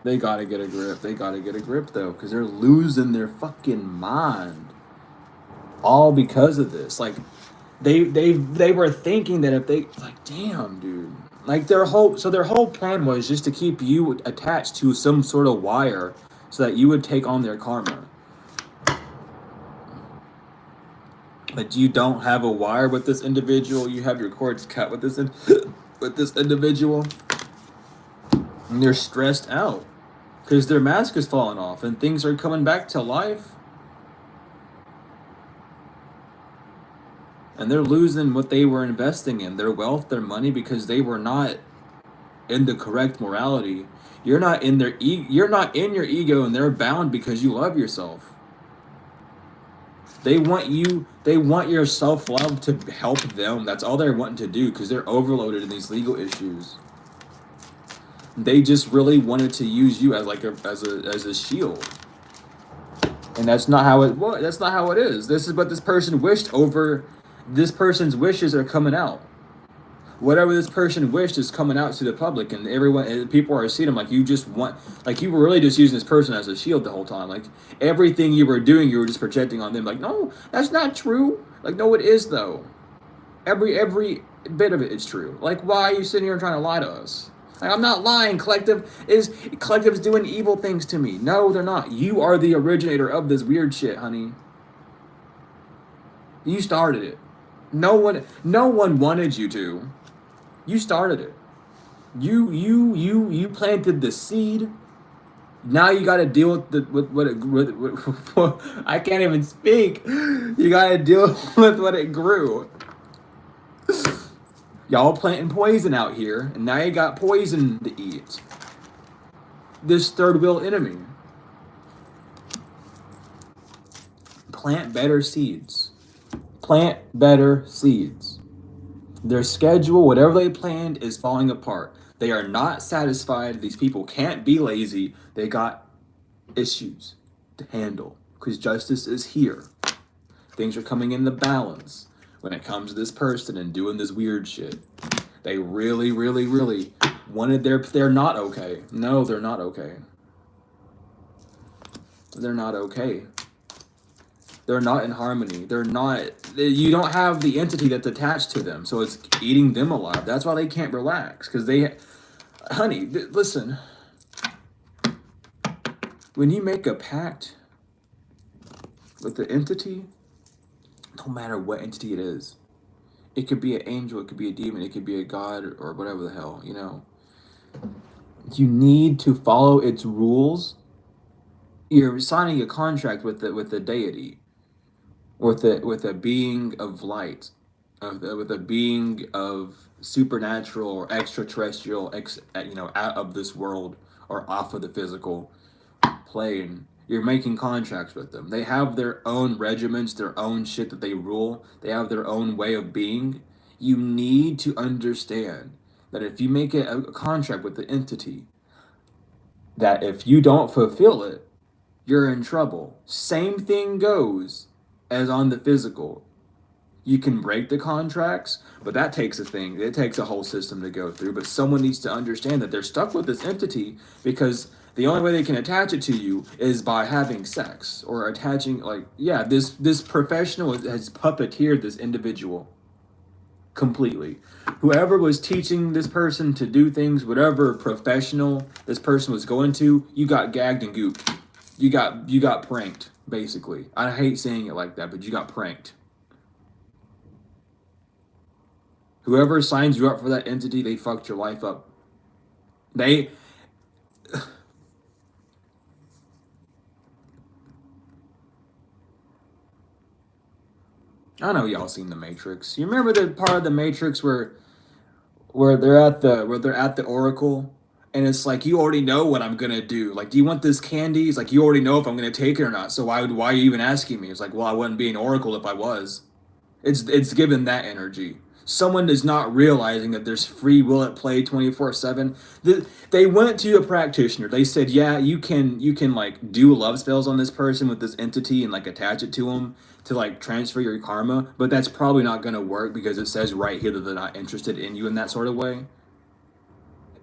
Speaker 1: They gotta get a grip though, because they're losing their fucking mind. All because of this. Like, they were thinking that if they, like, damn, dude. Like, their whole plan was just to keep you attached to some sort of wire so that you would take on their karma. But you don't have a wire with this individual. You have your cords cut with this individual. And they're stressed out because their mask is falling off and things are coming back to life. And they're losing what they were investing in, their wealth, their money, because they were not in the correct morality. You're not in you're not in your ego, and they're bound because you love yourself. They want your self-love to help them. That's all they're wanting to do because they're overloaded in these legal issues. They just really wanted to use you as like as a shield. And that's not how it was. That's not how it is. This is what this person wished over. This person's wishes are coming out. Whatever this person wished is coming out to the public, and people are seeing them like you just want, like you were really just using this person as a shield the whole time. Like everything you were doing, you were just projecting on them. Like, no, that's not true. Like, no, it is though. Every bit of it is true. Like, why are you sitting here trying to lie to us? Like, I'm not lying. Collective's doing evil things to me. No, they're not. You are the originator of this weird shit, honey. You started it. No one wanted you to. You started it. You planted the seed. Now you got to deal with what I can't even speak. You got to deal with what it grew. Y'all planting poison out here, and now you got poison to eat. This third wheel enemy. Plant better seeds. Plant better seeds. Their schedule, whatever they planned, is falling apart. They are not satisfied. These people can't be lazy. They got issues to handle because justice is here. Things are coming into balance when it comes to this person and doing this weird shit. They really, really, really wanted they're not okay. No, they're not okay. They're not okay. They're not in harmony. You don't have the entity that's attached to them, so it's eating them alive. That's why they can't relax, because honey, listen. When you make a pact with the entity, no matter what entity it is, it could be an angel, it could be a demon, it could be a god, or whatever the hell, you know. You need to follow its rules. You're signing a contract with the deity. With a being of light, with a being of supernatural or extraterrestrial, out of this world or off of the physical plane. You're making contracts with them. They have their own regiments, their own shit that they rule. They have their own way of being. You need to understand that if you make a contract with the entity, that if you don't fulfill it, you're in trouble. Same thing goes as on the physical. You can break the contracts, but that takes a thing. It takes a whole system to go through. But someone needs to understand that they're stuck with this entity because The only way they can attach it to you is by having sex or attaching, like, yeah, this professional has puppeteered this individual completely. Whoever was teaching this person to do things, whatever professional this person was going to, you got gagged and gooped. You got pranked, basically. I hate saying it like that, but you got pranked. Whoever signs you up for that entity, they fucked your life up. They I know y'all seen the Matrix. You remember the part of the Matrix where they're at the Oracle, and it's like, you already know what I'm gonna do. Like, do you want this candy? It's like, you already know if I'm gonna take it or not. So why are you even asking me? It's like, well, I wouldn't be an Oracle if I was. It's given that energy. Someone is not realizing that there's free will at play 24/7. They went to a practitioner. They said, yeah, you can like do love spells on this person with this entity and like attach it to them to like transfer your karma, but that's probably not going to work because it says right here that they're not interested in you in that sort of way.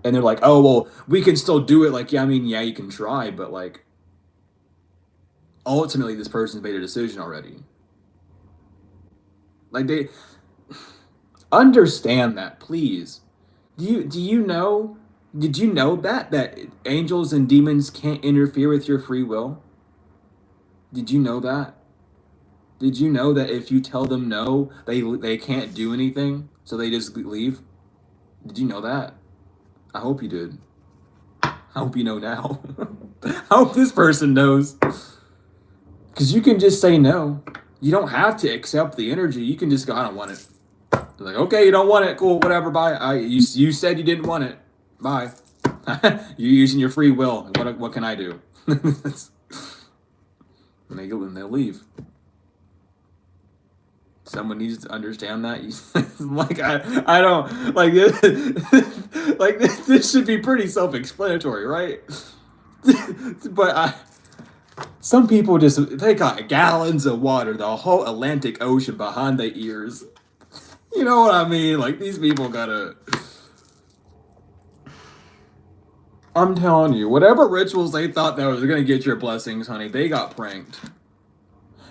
Speaker 1: And they're like, oh, well, we can still do it. Like, yeah, I mean, yeah, you can try, but like, ultimately this person's made a decision already. Like, they understand that, please. Do you know? Did you know that angels and demons can't interfere with your free will? Did you know that? Did you know that if you tell them no, they can't do anything, so they just leave? Did you know that? I hope you did. I hope you know now. I hope this person knows. Because you can just say no. You don't have to accept the energy. You can just go, I don't want it. They're like, okay, you don't want it. Cool, whatever, bye. You said you didn't want it. Bye. You're using your free will. What can I do? And they'll leave. Someone needs to understand that. Like, I don't like this. Like, this should be pretty self-explanatory, right? But some people they got gallons of water, the whole Atlantic Ocean behind their ears. You know what I mean? Like, these people gotta. I'm telling you, whatever rituals they thought that was gonna get your blessings, honey, they got pranked.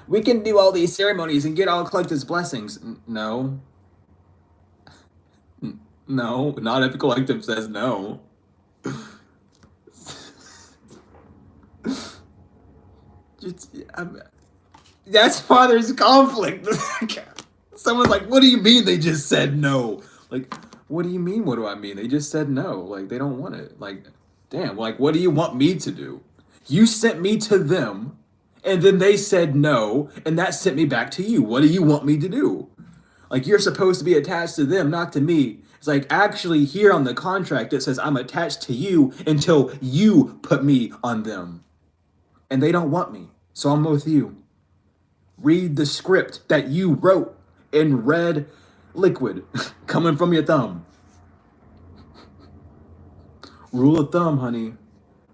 Speaker 1: We can do all these ceremonies and get all Collective's blessings. No. No, not if Collective says no. That's why there's conflict. Someone's like, what do you mean they just said no? Like, what do you mean, what do I mean? They just said no. Like, they don't want it. Like, damn, like, what do you want me to do? You sent me to them, and then they said no, and that sent me back to you. What do you want me to do? Like, you're supposed to be attached to them, not to me. It's like, actually, here on the contract, it says I'm attached to you until you put me on them. And they don't want me, so I'm with you. Read the script that you wrote in red liquid coming from your thumb. Rule of thumb, honey.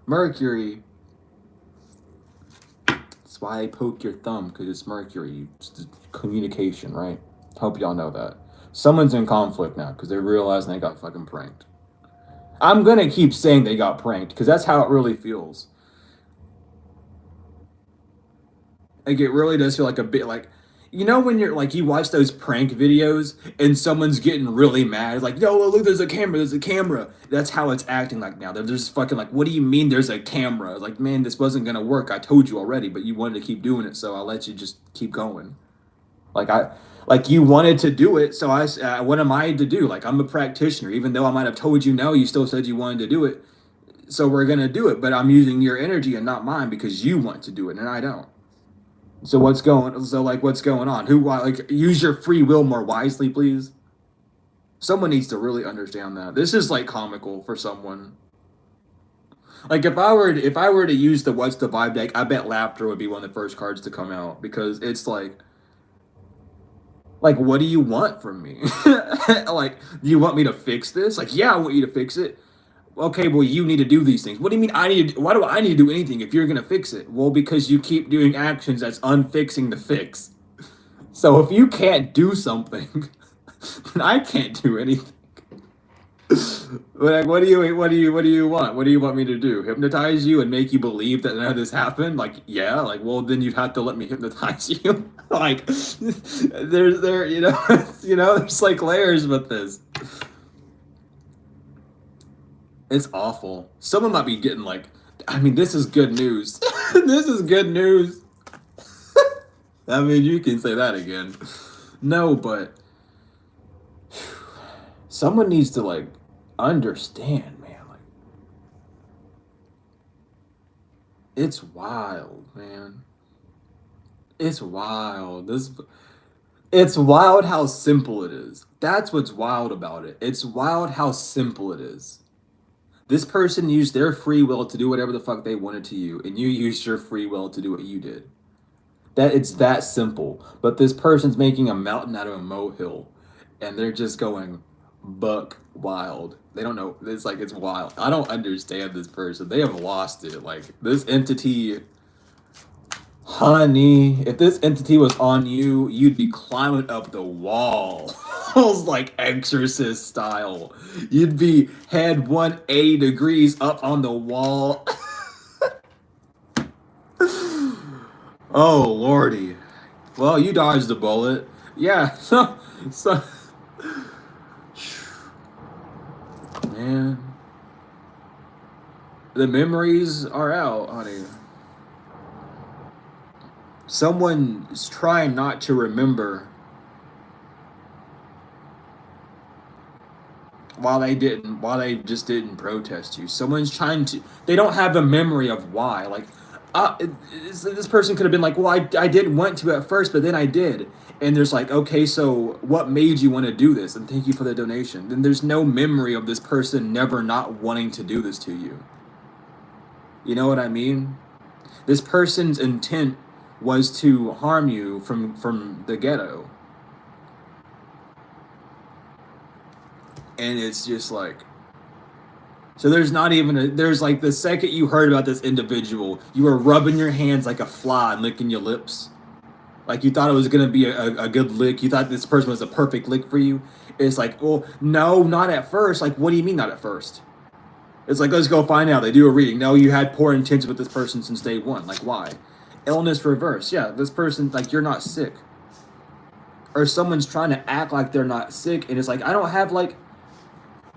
Speaker 1: Mercury. That's why I poke your thumb, because it's Mercury. It's communication, right? Hope y'all know that. Someone's in conflict now because they're realizing they got fucking pranked. I'm gonna keep saying they got pranked because that's how it really feels. Like, it really does feel like a bit like, you know, when you're like, you watch those prank videos and someone's getting really mad. It's like, yo, look, there's a camera. That's how it's acting like now. They're just fucking like, what do you mean there's a camera? Like, man, this wasn't gonna work. I told you already, but you wanted to keep doing it, so I'll let you just keep going. Like you wanted to do it, so what am I to do? Like, I'm a practitioner. Even though I might have told you no, you still said you wanted to do it. So we're gonna do it, but I'm using your energy and not mine because you want to do it and I don't. So what's going on? Use your free will more wisely, please. Someone needs to really understand that. This is like comical for someone. Like, if I were to use the What's the Vibe deck, I bet laughter would be one of the first cards to come out because it's like, what do you want from me? Like, do you want me to fix this? Like, yeah, I want you to fix it. Okay, well, you need to do these things. What do you mean why do I need to do anything if you're going to fix it? Well, because you keep doing actions that's unfixing the fix. So if you can't do something, then I can't do anything. Like, what do you want? What do you want me to do? Hypnotize you and make you believe that none of this happened? Like, yeah, like, well, then you'd have to let me hypnotize you. Like, there's like layers with this. It's awful. Someone might be getting like, I mean, this is good news. This is good news. I mean, you can say that again. No, but someone needs to like understand, man. Like, it's wild, man. It's wild. It's wild how simple it is. That's what's wild about it. It's wild how simple it is. This person used their free will to do whatever the fuck they wanted to you, and you used your free will to do what you did. That it's that simple. But this person's making a mountain out of a molehill, and they're just going buck wild. They don't know. It's like it's wild. I don't understand this person. They have lost it. Like this entity, honey. If this entity was on you, you'd be climbing up the wall. Like exorcist style. You'd be head 180 degrees up on the wall. Oh lordy. Well, you dodged a bullet. Yeah. So man. The memories are out, honey. Someone's trying not to remember while they just didn't protest you. Someone's trying to, they don't have a memory of why. Like, this person could have been like, well, I didn't want to at first, but then I did. And there's like, okay, so what made you want to do this? And thank you for the donation. Then there's no memory of this person never not wanting to do this to you. You know what I mean? This person's intent was to harm you from the ghetto. And it's just like, so there's not even there's like the second you heard about this individual, you were rubbing your hands like a fly and licking your lips. Like you thought it was going to be a good lick. You thought this person was a perfect lick for you. It's like, well, no, not at first. Like, what do you mean not at first? It's like, let's go find out. They do a reading. No, you had poor intentions with this person since day one. Like, why? Illness reverse. Yeah, this person, like, you're not sick. Or someone's trying to act like they're not sick. And it's like, I don't have, like,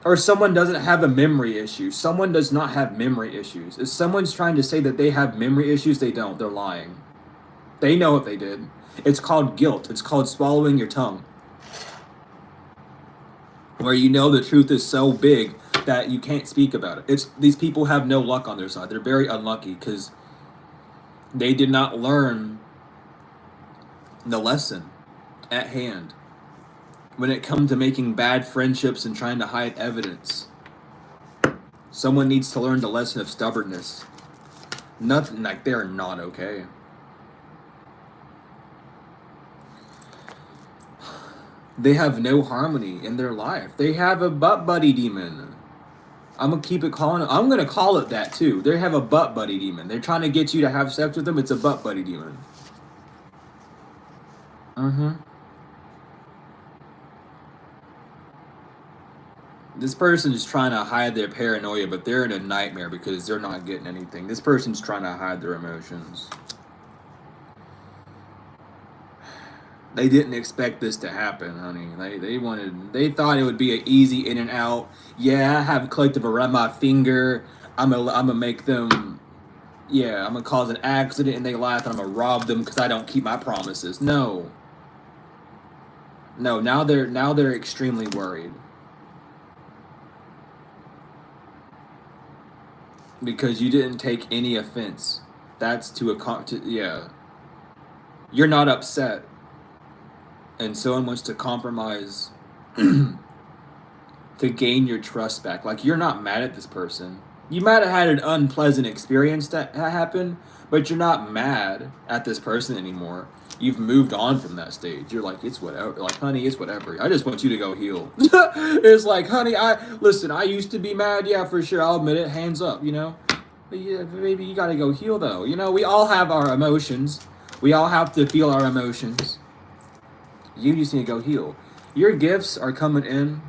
Speaker 1: or someone doesn't have a memory issue. Someone does not have memory issues. If someone's trying to say that they have memory issues, they don't. They're lying. They know what they did. It's called guilt. It's called swallowing your tongue. Where you know the truth is so big that you can't speak about it. These people have no luck on their side. They're very unlucky because they did not learn the lesson at hand. When it comes to making bad friendships and trying to hide evidence, someone needs to learn the lesson of stubbornness. Nothing, like, they're not okay. They have no harmony in their life. They have a butt buddy demon. I'm gonna call it that too. They have a butt buddy demon. They're trying to get you to have sex with them. It's a butt buddy demon. This person's trying to hide their paranoia, but they're in a nightmare because they're not getting anything. This person's trying to hide their emotions. They didn't expect this to happen, honey. They thought it would be an easy in and out. Yeah, I have a collective around my finger. I'm gonna make them, yeah, I'm gonna cause an accident and they laugh and I'm gonna rob them because I don't keep my promises. No. Now they're extremely worried. Because you didn't take any offense. That's yeah. You're not upset. And someone wants to compromise to gain your trust back. Like, you're not mad at this person. You might have had an unpleasant experience that happened, but you're not mad at this person anymore. You've moved on from that stage. You're like, it's whatever. Like, honey, it's whatever. I just want you to go heal. It's like, honey, I used to be mad. Yeah, for sure. I'll admit it. Hands up, you know? But yeah, baby, you gotta go heal, though. You know, we all have our emotions. We all have to feel our emotions. You just need to go heal. Your gifts are coming in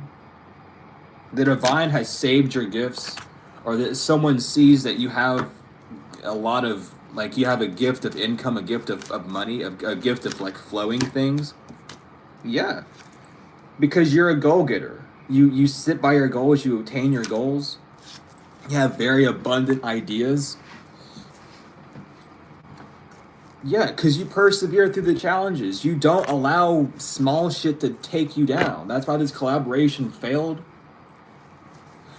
Speaker 1: the divine has saved your gifts, or that someone sees that you have a lot of, like, you have a gift of income, a gift of money, a gift of like flowing things. Yeah, because you're a goal-getter. You sit by your goals, you attain your goals, you have very abundant ideas. Yeah, because you persevere through the challenges. You don't allow small shit to take you down. That's why this collaboration failed.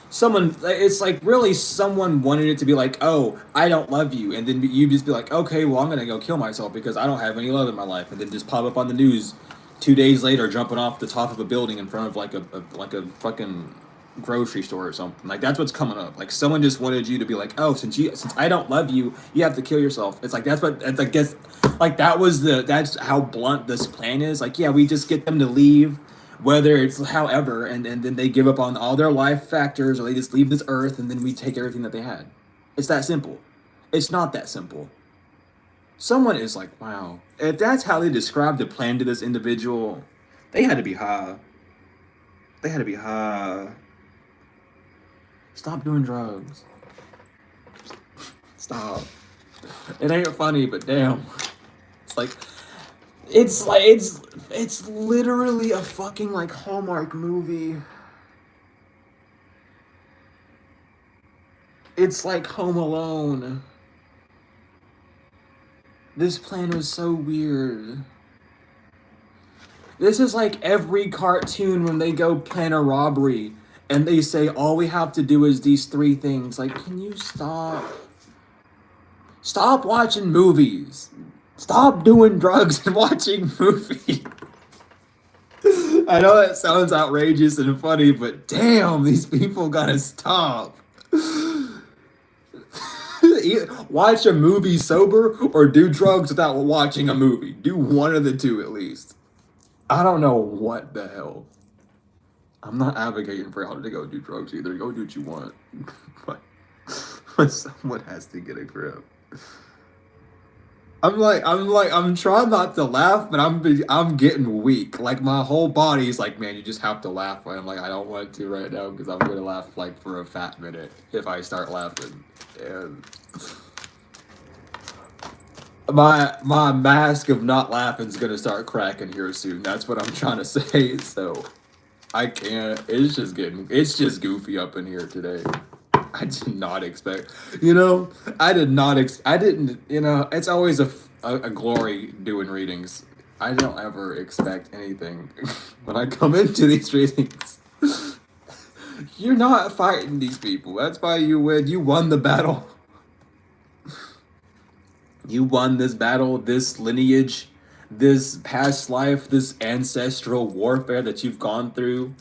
Speaker 1: Someone, it's like, really, someone wanted it to be like, oh, I don't love you, and then you just be like, okay, well, I'm gonna go kill myself because I don't have any love in my life, and then just pop up on the news 2 days later, jumping off the top of a building in front of like a fucking grocery store or something. Like, that's what's coming up. Like, someone just wanted you to be like, oh, since I don't love you, you have to kill yourself. It's like, that's what, it's, I guess, like, that's how blunt this plan is. Like, yeah, we just get them to leave, whether it's however, and then they give up on all their life factors, or they just leave this earth, and then we take everything that they had. It's that simple. It's not that simple. Someone is like, wow, if that's how they described the plan to this individual, they had to be high. They had to be high. Stop doing drugs. Stop. It ain't funny, but damn. It's literally a fucking like Hallmark movie. It's like Home Alone. This plan was so weird. This is like every cartoon when they go plan a robbery and they say all we have to do is these three things. Like, can you stop? Stop watching movies. Stop doing drugs and watching movies. I know that sounds outrageous and funny, but damn, these people gotta stop. Watch a movie sober or do drugs without watching a movie. Do one of the two at least. I don't know what the hell. I'm not advocating for y'all to go do drugs either. Go do what you want. But someone has to get a grip. I'm trying not to laugh, but I'm getting weak. Like, my whole body's like, man, you just have to laugh. And I'm like, I don't want to right now because I'm gonna laugh like for a fat minute if I start laughing. And my mask of not laughing is gonna start cracking here soon. That's what I'm trying to say. So I can't. It's just goofy up in here today. I did not expect, I didn't, it's always a glory doing readings. I don't ever expect anything when I come into these readings. You're not fighting these people. That's why you win. You won the battle. You won this battle, this lineage, this past life, this ancestral warfare that you've gone through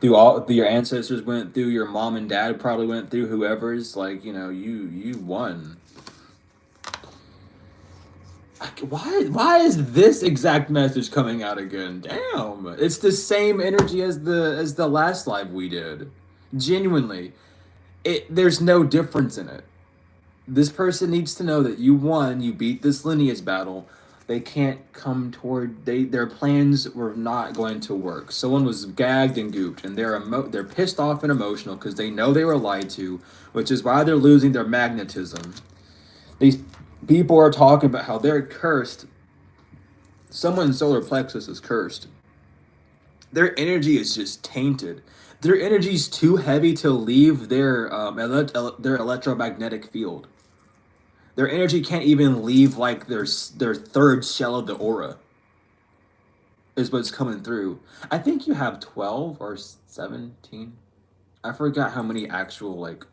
Speaker 1: all your ancestors went through, your mom and dad probably went through, whoever's, like, you won. Why is this exact message coming out again? Damn, it's the same energy as the last live we did. Genuinely, there's no difference in it. This person needs to know that you won, you beat this lineage battle. They can't come toward, their plans were not going to work. Someone was gagged and gooped, and they're pissed off and emotional because they know they were lied to, which is why they're losing their magnetism. These people are talking about how they're cursed. Someone's solar plexus is cursed. Their energy is just tainted. Their energy is too heavy to leave their electromagnetic field. Their energy can't even leave, like, their third shell of the aura is what's coming through. I think you have 12 or 17. I forgot how many actual, like,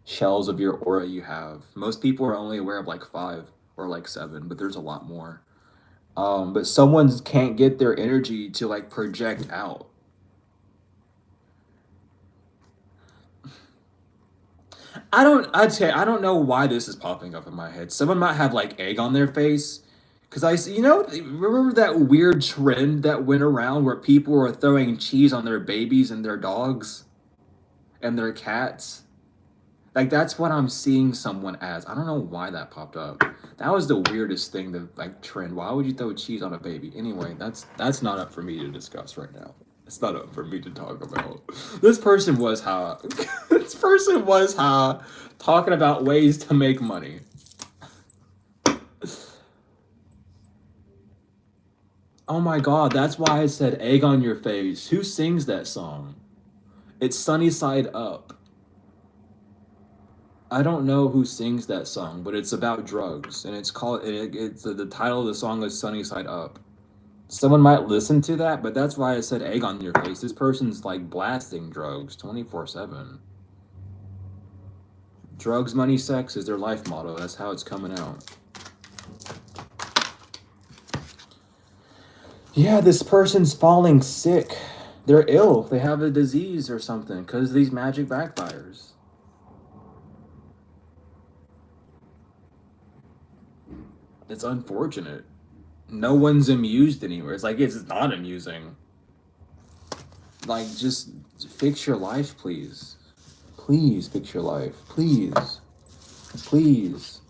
Speaker 1: shells of your aura you have. Most people are only aware of, like, 5 or, like, 7, but there's a lot more. But someone can't get their energy to, like, project out. I don't know why this is popping up in my head. Someone might have, like, egg on their face. Because remember that weird trend that went around where people were throwing cheese on their babies and their dogs and their cats? Like, that's what I'm seeing someone as. I don't know why that popped up. That was the weirdest thing, like, trend. Why would you throw cheese on a baby? Anyway, that's not up for me to discuss right now. It's not up for me to talk about. This person was high. This person was high, talking about ways to make money. Oh my god, that's why I said egg on your face. Who sings that song? It's Sunny Side Up. I don't know who sings that song, but it's about drugs, and it's called. It's the title of the song is Sunny Side Up. Someone might listen to that, but that's why I said egg on your face. This person's like blasting drugs 24/7. Drugs, money, sex is their life motto. That's how it's coming out. Yeah, this person's falling sick. They're ill. They have a disease or something because of these magic backfires. It's unfortunate. No one's amused anywhere. It's like, it's not amusing. Like, just fix your life, please. Please fix your life. Please. Please.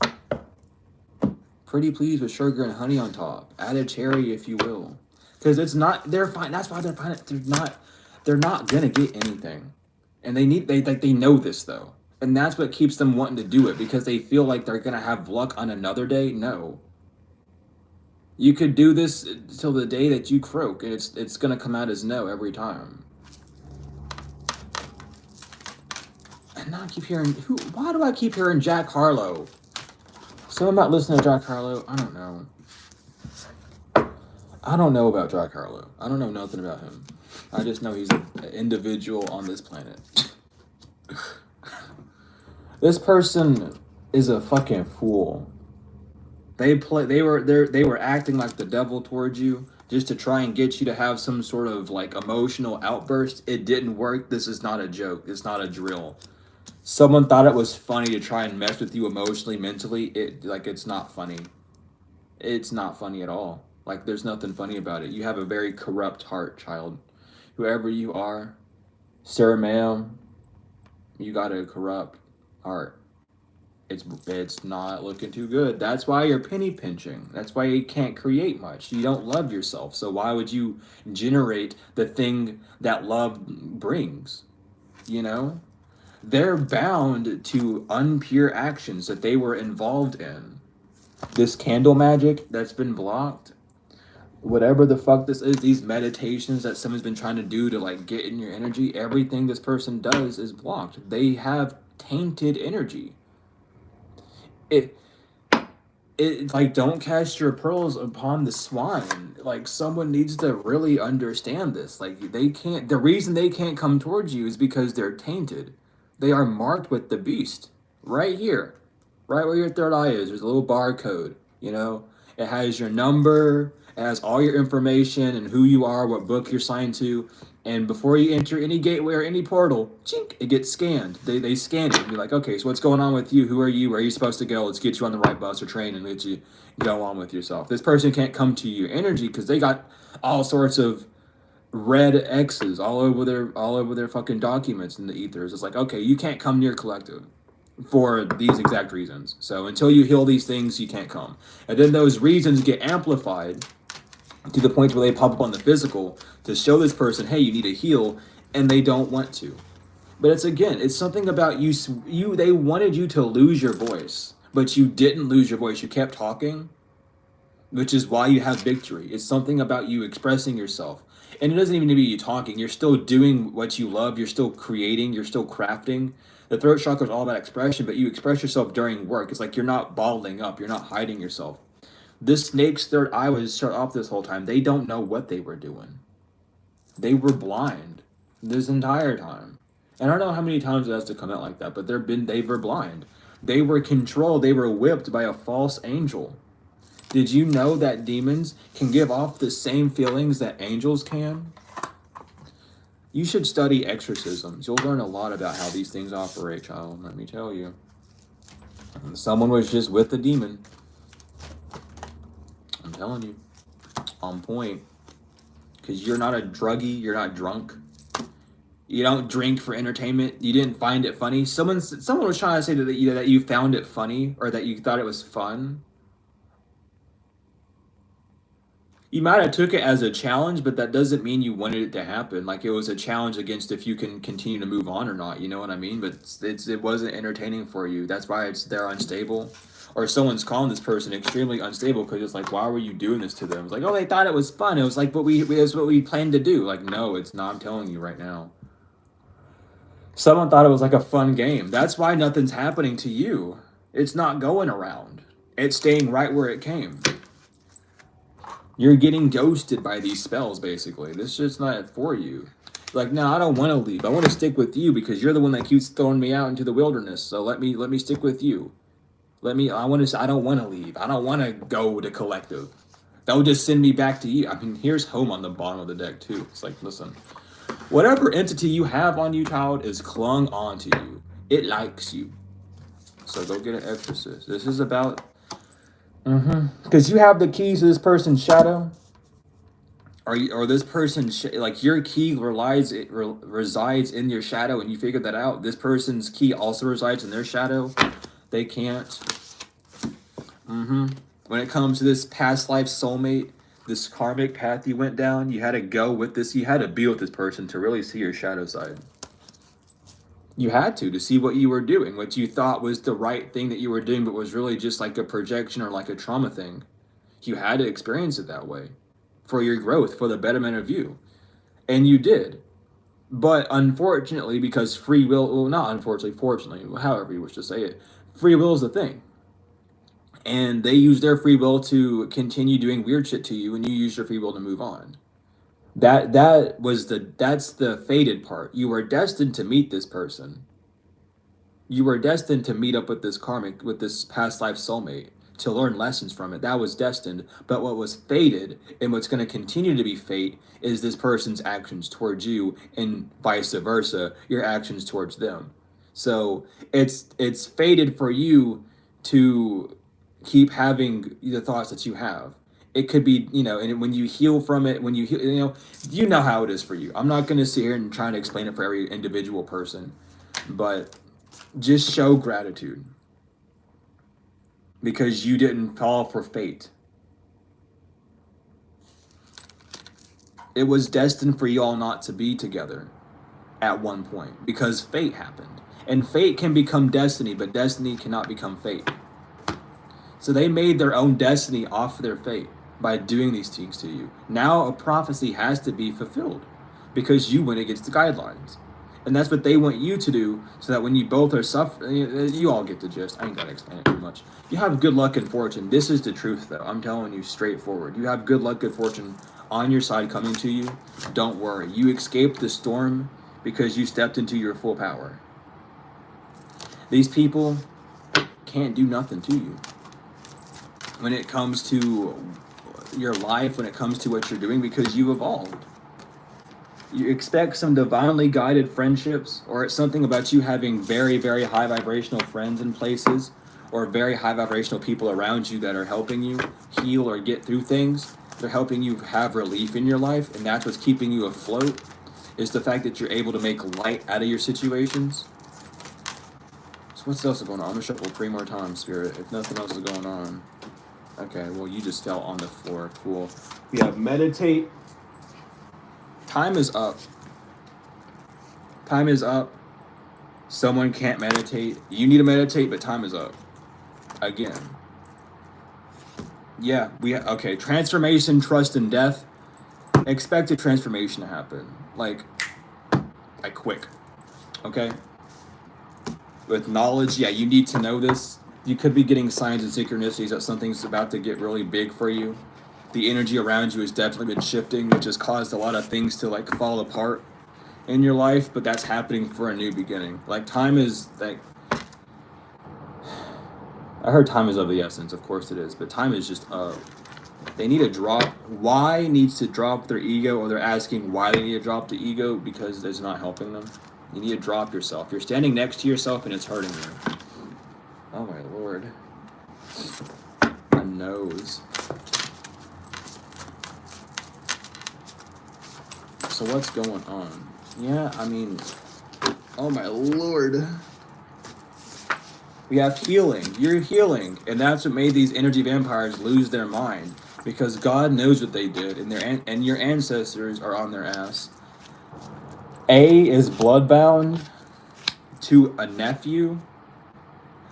Speaker 1: Pretty please with sugar and honey on top. Add a cherry if you will. Because it's not, they're fine. That's why they're fine. They're not gonna get anything. And they know this though. And that's what keeps them wanting to do it, because they feel like they're gonna have luck on another day. No. You could do this till the day that you croak, and it's gonna come out as no every time. And now I keep hearing, why do I keep hearing Jack Harlow? Someone might listen to Jack Harlow. I don't know. I don't know about Jack Harlow. I don't know nothing about him. I just know he's an individual on this planet. This person is a fucking fool. They were acting like the devil towards you just to try and get you to have some sort of like emotional outburst. It didn't work. This is not a joke. It's not a drill. Someone thought it was funny to try and mess with you emotionally, mentally. It's not funny. It's not funny at all. Like, there's nothing funny about it. You have a very corrupt heart, child. Whoever you are, sir, ma'am, you got a corrupt heart. It's not looking too good. That's why you're penny pinching. That's why you can't create much. You don't love yourself. So why would you generate the thing that love brings? You know? They're bound to unpure actions that they were involved in. This candle magic that's been blocked, whatever the fuck this is, these meditations that someone's been trying to do to like get in your energy, everything this person does is blocked. They have tainted energy. It like, don't cast your pearls upon the swine. Like, someone needs to really understand this. Like, they can't, the reason they can't come towards you is because they're tainted. They are marked with the beast right here, right where your third eye is. There's a little barcode, you know, it has your number, it has all your information and who you are, what book you're signed to. And before you enter any gateway or any portal, chink, it gets scanned. They scan it and be like, okay, so what's going on with you? Who are you? Where are you supposed to go? Let's get you on the right bus or train and let you go on with yourself. This person can't come to your energy because they got all sorts of red X's all over their fucking documents in the ethers. It's like, okay, you can't come near collective for these exact reasons. So until you heal these things, you can't come. And then those reasons get amplified to the point where they pop up on the physical to show this person, hey, you need to heal, and they don't want to. But it's something about you. They wanted you to lose your voice, but you didn't lose your voice. You kept talking, which is why you have victory. It's something about you expressing yourself. And it doesn't even need to be you talking. You're still doing what you love. You're still creating. You're still crafting. The throat chakra is all about expression, but you express yourself during work. It's like you're not bottling up. You're not hiding yourself. This snake's third eye was shut off this whole time. They don't know what they were doing. They were blind this entire time. And I don't know how many times it has to come out like that, but they were blind. They were controlled. They were whipped by a false angel. Did you know that demons can give off the same feelings that angels can? You should study exorcisms. You'll learn a lot about how these things operate, child. Let me tell you. And someone was just with the demon. I'm telling you. On point. Because you're not a druggie. You're not drunk. You don't drink for entertainment. You didn't find it funny. Someone was trying to say that you found it funny or that you thought it was fun. You might have took it as a challenge, but that doesn't mean you wanted it to happen. Like it was a challenge against if you can continue to move on or not. You know what I mean? But it wasn't entertaining for you. That's why they're unstable, or someone's calling this person extremely unstable because it's like, why were you doing this to them? It's like, oh, they thought it was fun. It was like it was what we planned to do. Like, no, it's not. I'm telling you right now. Someone thought it was like a fun game. That's why nothing's happening to you. It's not going around. It's staying right where it came. You're getting ghosted by these spells, basically. This shit's not for you. Like, no, I don't want to leave. I want to stick with you because you're the one that keeps throwing me out into the wilderness. So let me stick with you. I don't want to leave. I don't want to go to collective. They'll just send me back to you. I mean, here's home on the bottom of the deck too. It's like, listen, whatever entity you have on you, child, is clung onto you. It likes you. So go get an exorcist. This is about because you have the keys to this person's shadow, or this person like your key resides in your shadow, and you figured that out. This person's key also resides in their shadow. They can't. When it comes to this past life soulmate, this karmic path you went down, you had to go with this. You had to be with this person to really see your shadow side. You had to see what you were doing, what you thought was the right thing that you were doing, but was really just like a projection or like a trauma thing. You had to experience it that way for your growth, for the betterment of you. And you did. But unfortunately, because free will, well, not unfortunately, fortunately, however you wish to say it, free will is the thing. And they use their free will to continue doing weird shit to you, and you use your free will to move on. That's the fated part. You were destined to meet this person. You were destined to meet up with this karmic, with this past life soulmate, to learn lessons from it. That was destined. But what was fated, and what's going to continue to be fate, is this person's actions towards you, and vice versa, your actions towards them. So it's fated for you to keep having the thoughts that you have. It could be, and when you heal from it, when you heal, you know how it is for you. I'm not going to sit here and try to explain it for every individual person, but just show gratitude because you didn't fall for fate. It was destined for you all not to be together at one point because fate happened. And fate can become destiny, but destiny cannot become fate. So they made their own destiny off of their fate by doing these things to you. Now a prophecy has to be fulfilled because you went against the guidelines. And that's what they want you to do, so that when you both are suffering, you all get the gist. I ain't gotta explain it too much. You have good luck and fortune. This is the truth, though. I'm telling you straightforward. You have good luck, good fortune on your side coming to you. Don't worry. You escaped the storm because you stepped into your full power. These people can't do nothing to you. When it comes to your life, when it comes to what you're doing, because you evolved. You expect some divinely guided friendships, or it's something about you having very, very high vibrational friends in places, or very high vibrational people around you that are helping you heal or get through things. They're helping you have relief in your life, and that's what's keeping you afloat, is the fact that you're able to make light out of your situations. So what's else going on? I'm gonna shuffle 3 more times, Spirit, if nothing else is going on. Okay, well, you just fell on the floor. Cool. We have meditate. Time is up. Time is up. Someone can't meditate. You need to meditate, but time is up. Again. Yeah, okay. Transformation, trust, and death. Expect a transformation to happen. Like quick. Okay? With knowledge, yeah, you need to know this. You could be getting signs and synchronicities that something's about to get really big for you. The energy around you has definitely been shifting, which has caused a lot of things to fall apart in your life, but that's happening for a new beginning. Time is I heard time is of the essence, of course it is, but time is just they need to drop. Why needs to drop their ego, or they're asking why they need to drop the ego because it's not helping them. You need to drop yourself. You're standing next to yourself and it's hurting you. Oh my lord. My nose. So what's going on? Yeah, I mean, oh my lord. We have healing. You're healing. And that's what made these energy vampires lose their mind. because God knows what they did, and your ancestors are on their ass. A is bloodbound to a nephew.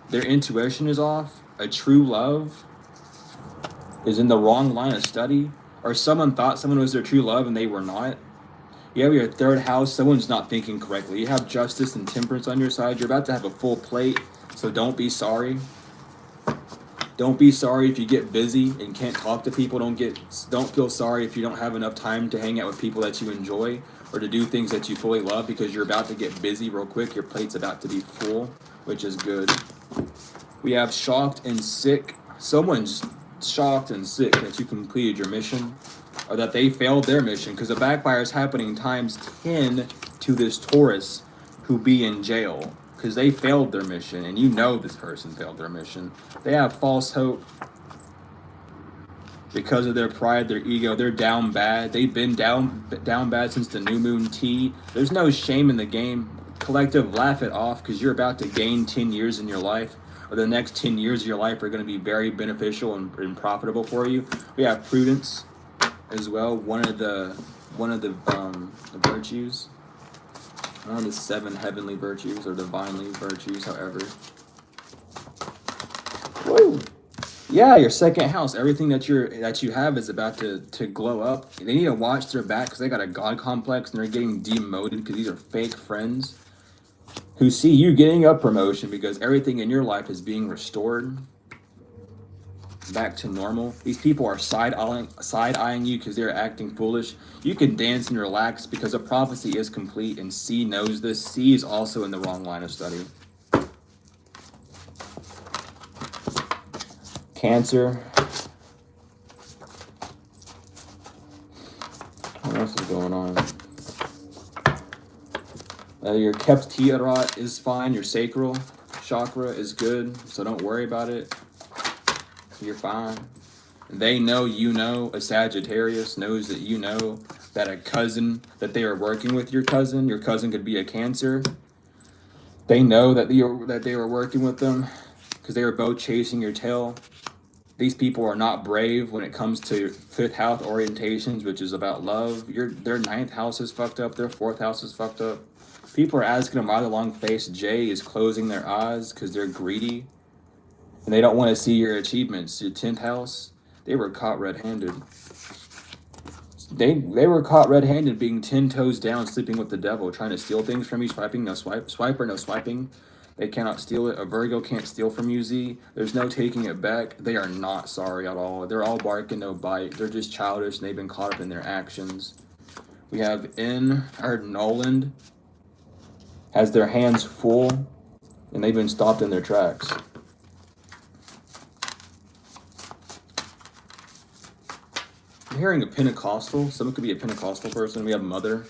Speaker 1: Their intuition is off. A true love is in the wrong line of study, or someone thought someone was their true love and they were not. You have your third house, someone's not thinking correctly. You have justice and temperance on your side. You're about to have a full plate, so don't be sorry. Don't be sorry if you get busy and can't talk to people. Don't feel sorry if you don't have enough time to hang out with people that you enjoy or to do things that you fully love, because you're about to get busy real quick. Your plate's about to be full, which is good. We have shocked and sick. Someone's shocked and sick that you completed your mission, or that they failed their mission, because the backfire is happening times 10 to this Taurus who be in jail because they failed their mission, and you know this person failed their mission. They have false hope because of their pride, their ego. They're down bad. They've been down bad since the new moon T. There's no shame in the game. Collective, laugh it off, because you're about to gain 10 years in your life, or the next 10 years of your life are going to be very beneficial and profitable for you. We have prudence as well, one of the virtues, one of the 7 heavenly virtues or divinely virtues, however. Woo! Yeah, your second house, everything that you have is about to glow up. They need to watch their back because they got a god complex and they're getting demoted because these are fake friends who see you getting a promotion because everything in your life is being restored back to normal. These people are side-eyeing you because they're acting foolish. You can dance and relax because a prophecy is complete, and C knows this. C is also in the wrong line of study. Cancer. What else is going on? Your Keptiarot is fine. Your sacral chakra is good, so don't worry about it. You're fine. They know you know. A Sagittarius knows that you know that a cousin, that they are working with your cousin. Your cousin could be a Cancer. They know that they were working with them because they were both chasing your tail. These people are not brave when it comes to 5th house orientations, which is about love. Their 9th house is fucked up. Their 4th house is fucked up. People are asking them why the long face J is closing their eyes because they're greedy. And they don't want to see your achievements. Your 10th house, they were caught red-handed. They were caught red-handed being 10 toes down, sleeping with the devil, trying to steal things from you, swiping, no swipe, swiper, no swiping. They cannot steal it. A Virgo can't steal from you, Z. There's no taking it back. They are not sorry at all. They're all bark and no bite. They're just childish and they've been caught up in their actions. We have Noland has their hands full and they've been stopped in their tracks. I'm hearing a Pentecostal. Someone could be a Pentecostal person. We have mother.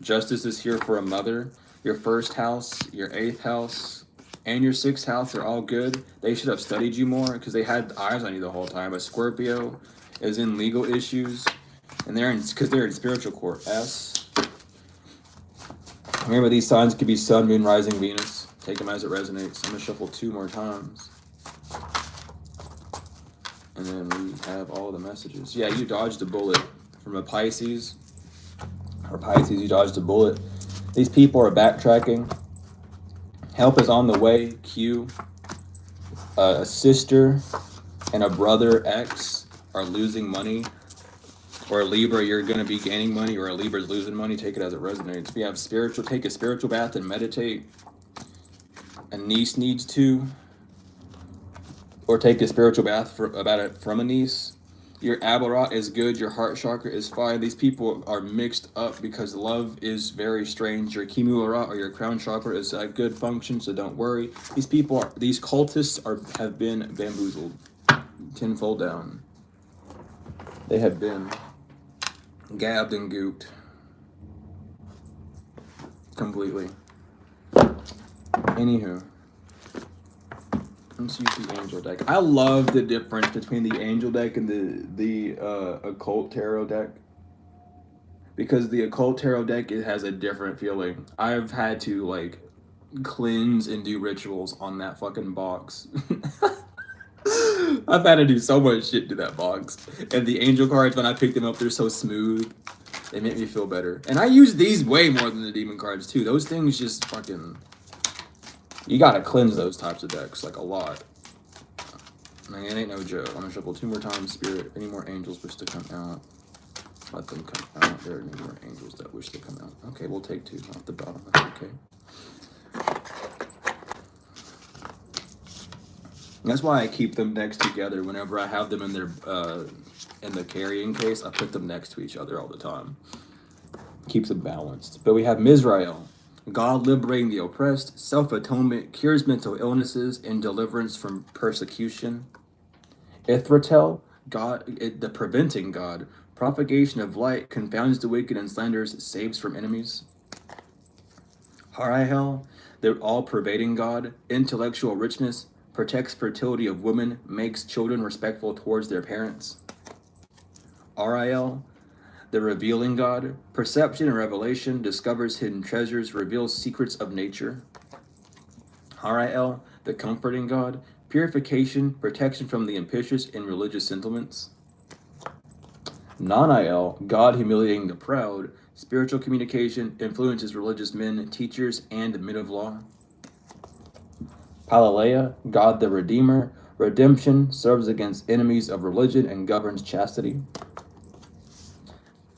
Speaker 1: Justice is here for a mother. Your 1st house, your 8th house, and your 6th house are all good. They should have studied you more because they had eyes on you the whole time. A Scorpio is in legal issues, and they're in spiritual court. S. Remember, these signs could be Sun, Moon, Rising, Venus. Take them as it resonates. I'm gonna shuffle 2 more times. And then we have all the messages. Yeah, you dodged a bullet from a Pisces. Or Pisces, you dodged a bullet. These people are backtracking. Help is on the way. Q. A sister and a brother X are losing money. Or a Libra, you're going to be gaining money. Or a Libra's losing money. Take it as it resonates. We have spiritual. Take a spiritual bath and meditate. A niece needs to. Or take a spiritual bath from a niece. Your Aberrot is good. Your heart chakra is fine. These people are mixed up because love is very strange. Your Kimuara or your crown chakra is a good function, so don't worry. These cultists have been bamboozled. Tenfold down. They have been gabbed and gooped. Completely. Anywho. Let's use the angel deck. I love the difference between the angel deck and the occult tarot deck, because the occult tarot deck, it has a different feeling. I've had to like cleanse and do rituals on that fucking box. I've had to do so much shit to that box. And the angel cards, when I pick them up, they're so smooth. They make me feel better. And I use these way more than the demon cards too. Those things just fucking... You gotta cleanse those types of decks, like a lot. Man, it ain't no joke. I'm gonna shuffle 2 more times, Spirit. Any more angels wish to come out? Let them come out. There are any more angels that wish to come out. Okay, we'll take 2 off the bottom. That's okay. That's why I keep them next together. Whenever I have them in their in the carrying case, I put them next to each other all the time. Keeps them balanced. But we have Mizrael, God liberating the oppressed, self-atonement, cures mental illnesses, and deliverance from persecution. Ithratel, God, the preventing God, propagation of light, confounds the wicked and slanders, saves from enemies. Haraihel, the all-pervading God, intellectual richness, protects fertility of women, makes children respectful towards their parents. Ariel, the revealing God, perception and revelation, discovers hidden treasures, reveals secrets of nature. Harael, the comforting God, purification, protection from the impetious in religious sentiments. Nanael, God humiliating the proud, spiritual communication, influences religious men, teachers, and men of law. Palalea, God the Redeemer, redemption, serves against enemies of religion and governs chastity.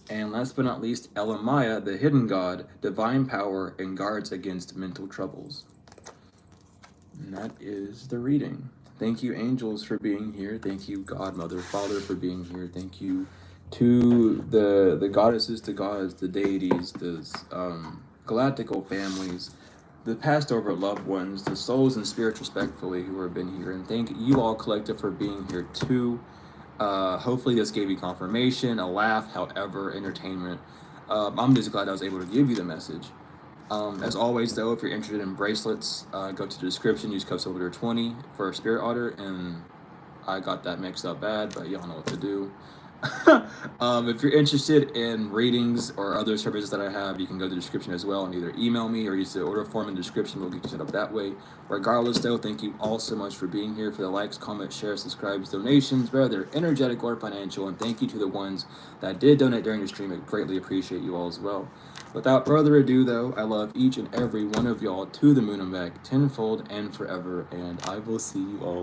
Speaker 1: And last but not least, Elamaya, the hidden God, divine power, and guards against mental troubles. And that is the reading. Thank you, angels, for being here. Thank you, God, Mother, Father, for being here. Thank you to the goddesses, the gods, the deities, the galactical families, the passed over loved ones, the souls and spirits respectfully who have been here. And thank you all collective for being here too. Hopefully this gave you confirmation, a laugh, however, entertainment. I'm just glad I was able to give you the message. As always, though, if you're interested in bracelets, go to the description, use code SOLDIER20 for a spirit order, and I got that mixed up bad, but y'all know what to do. If you're interested in readings or other services that I have, you can go to the description as well and either email me or use the order form in the description. We'll get you set up that way. Regardless, though, thank you all so much for being here, for the likes, comments, shares, subscribes, donations, whether they're energetic or financial, and thank you to the ones that did donate during the stream. I greatly appreciate you all as well. Without further ado, though, I love each and every one of y'all to the moon and back, tenfold and forever, and I will see you all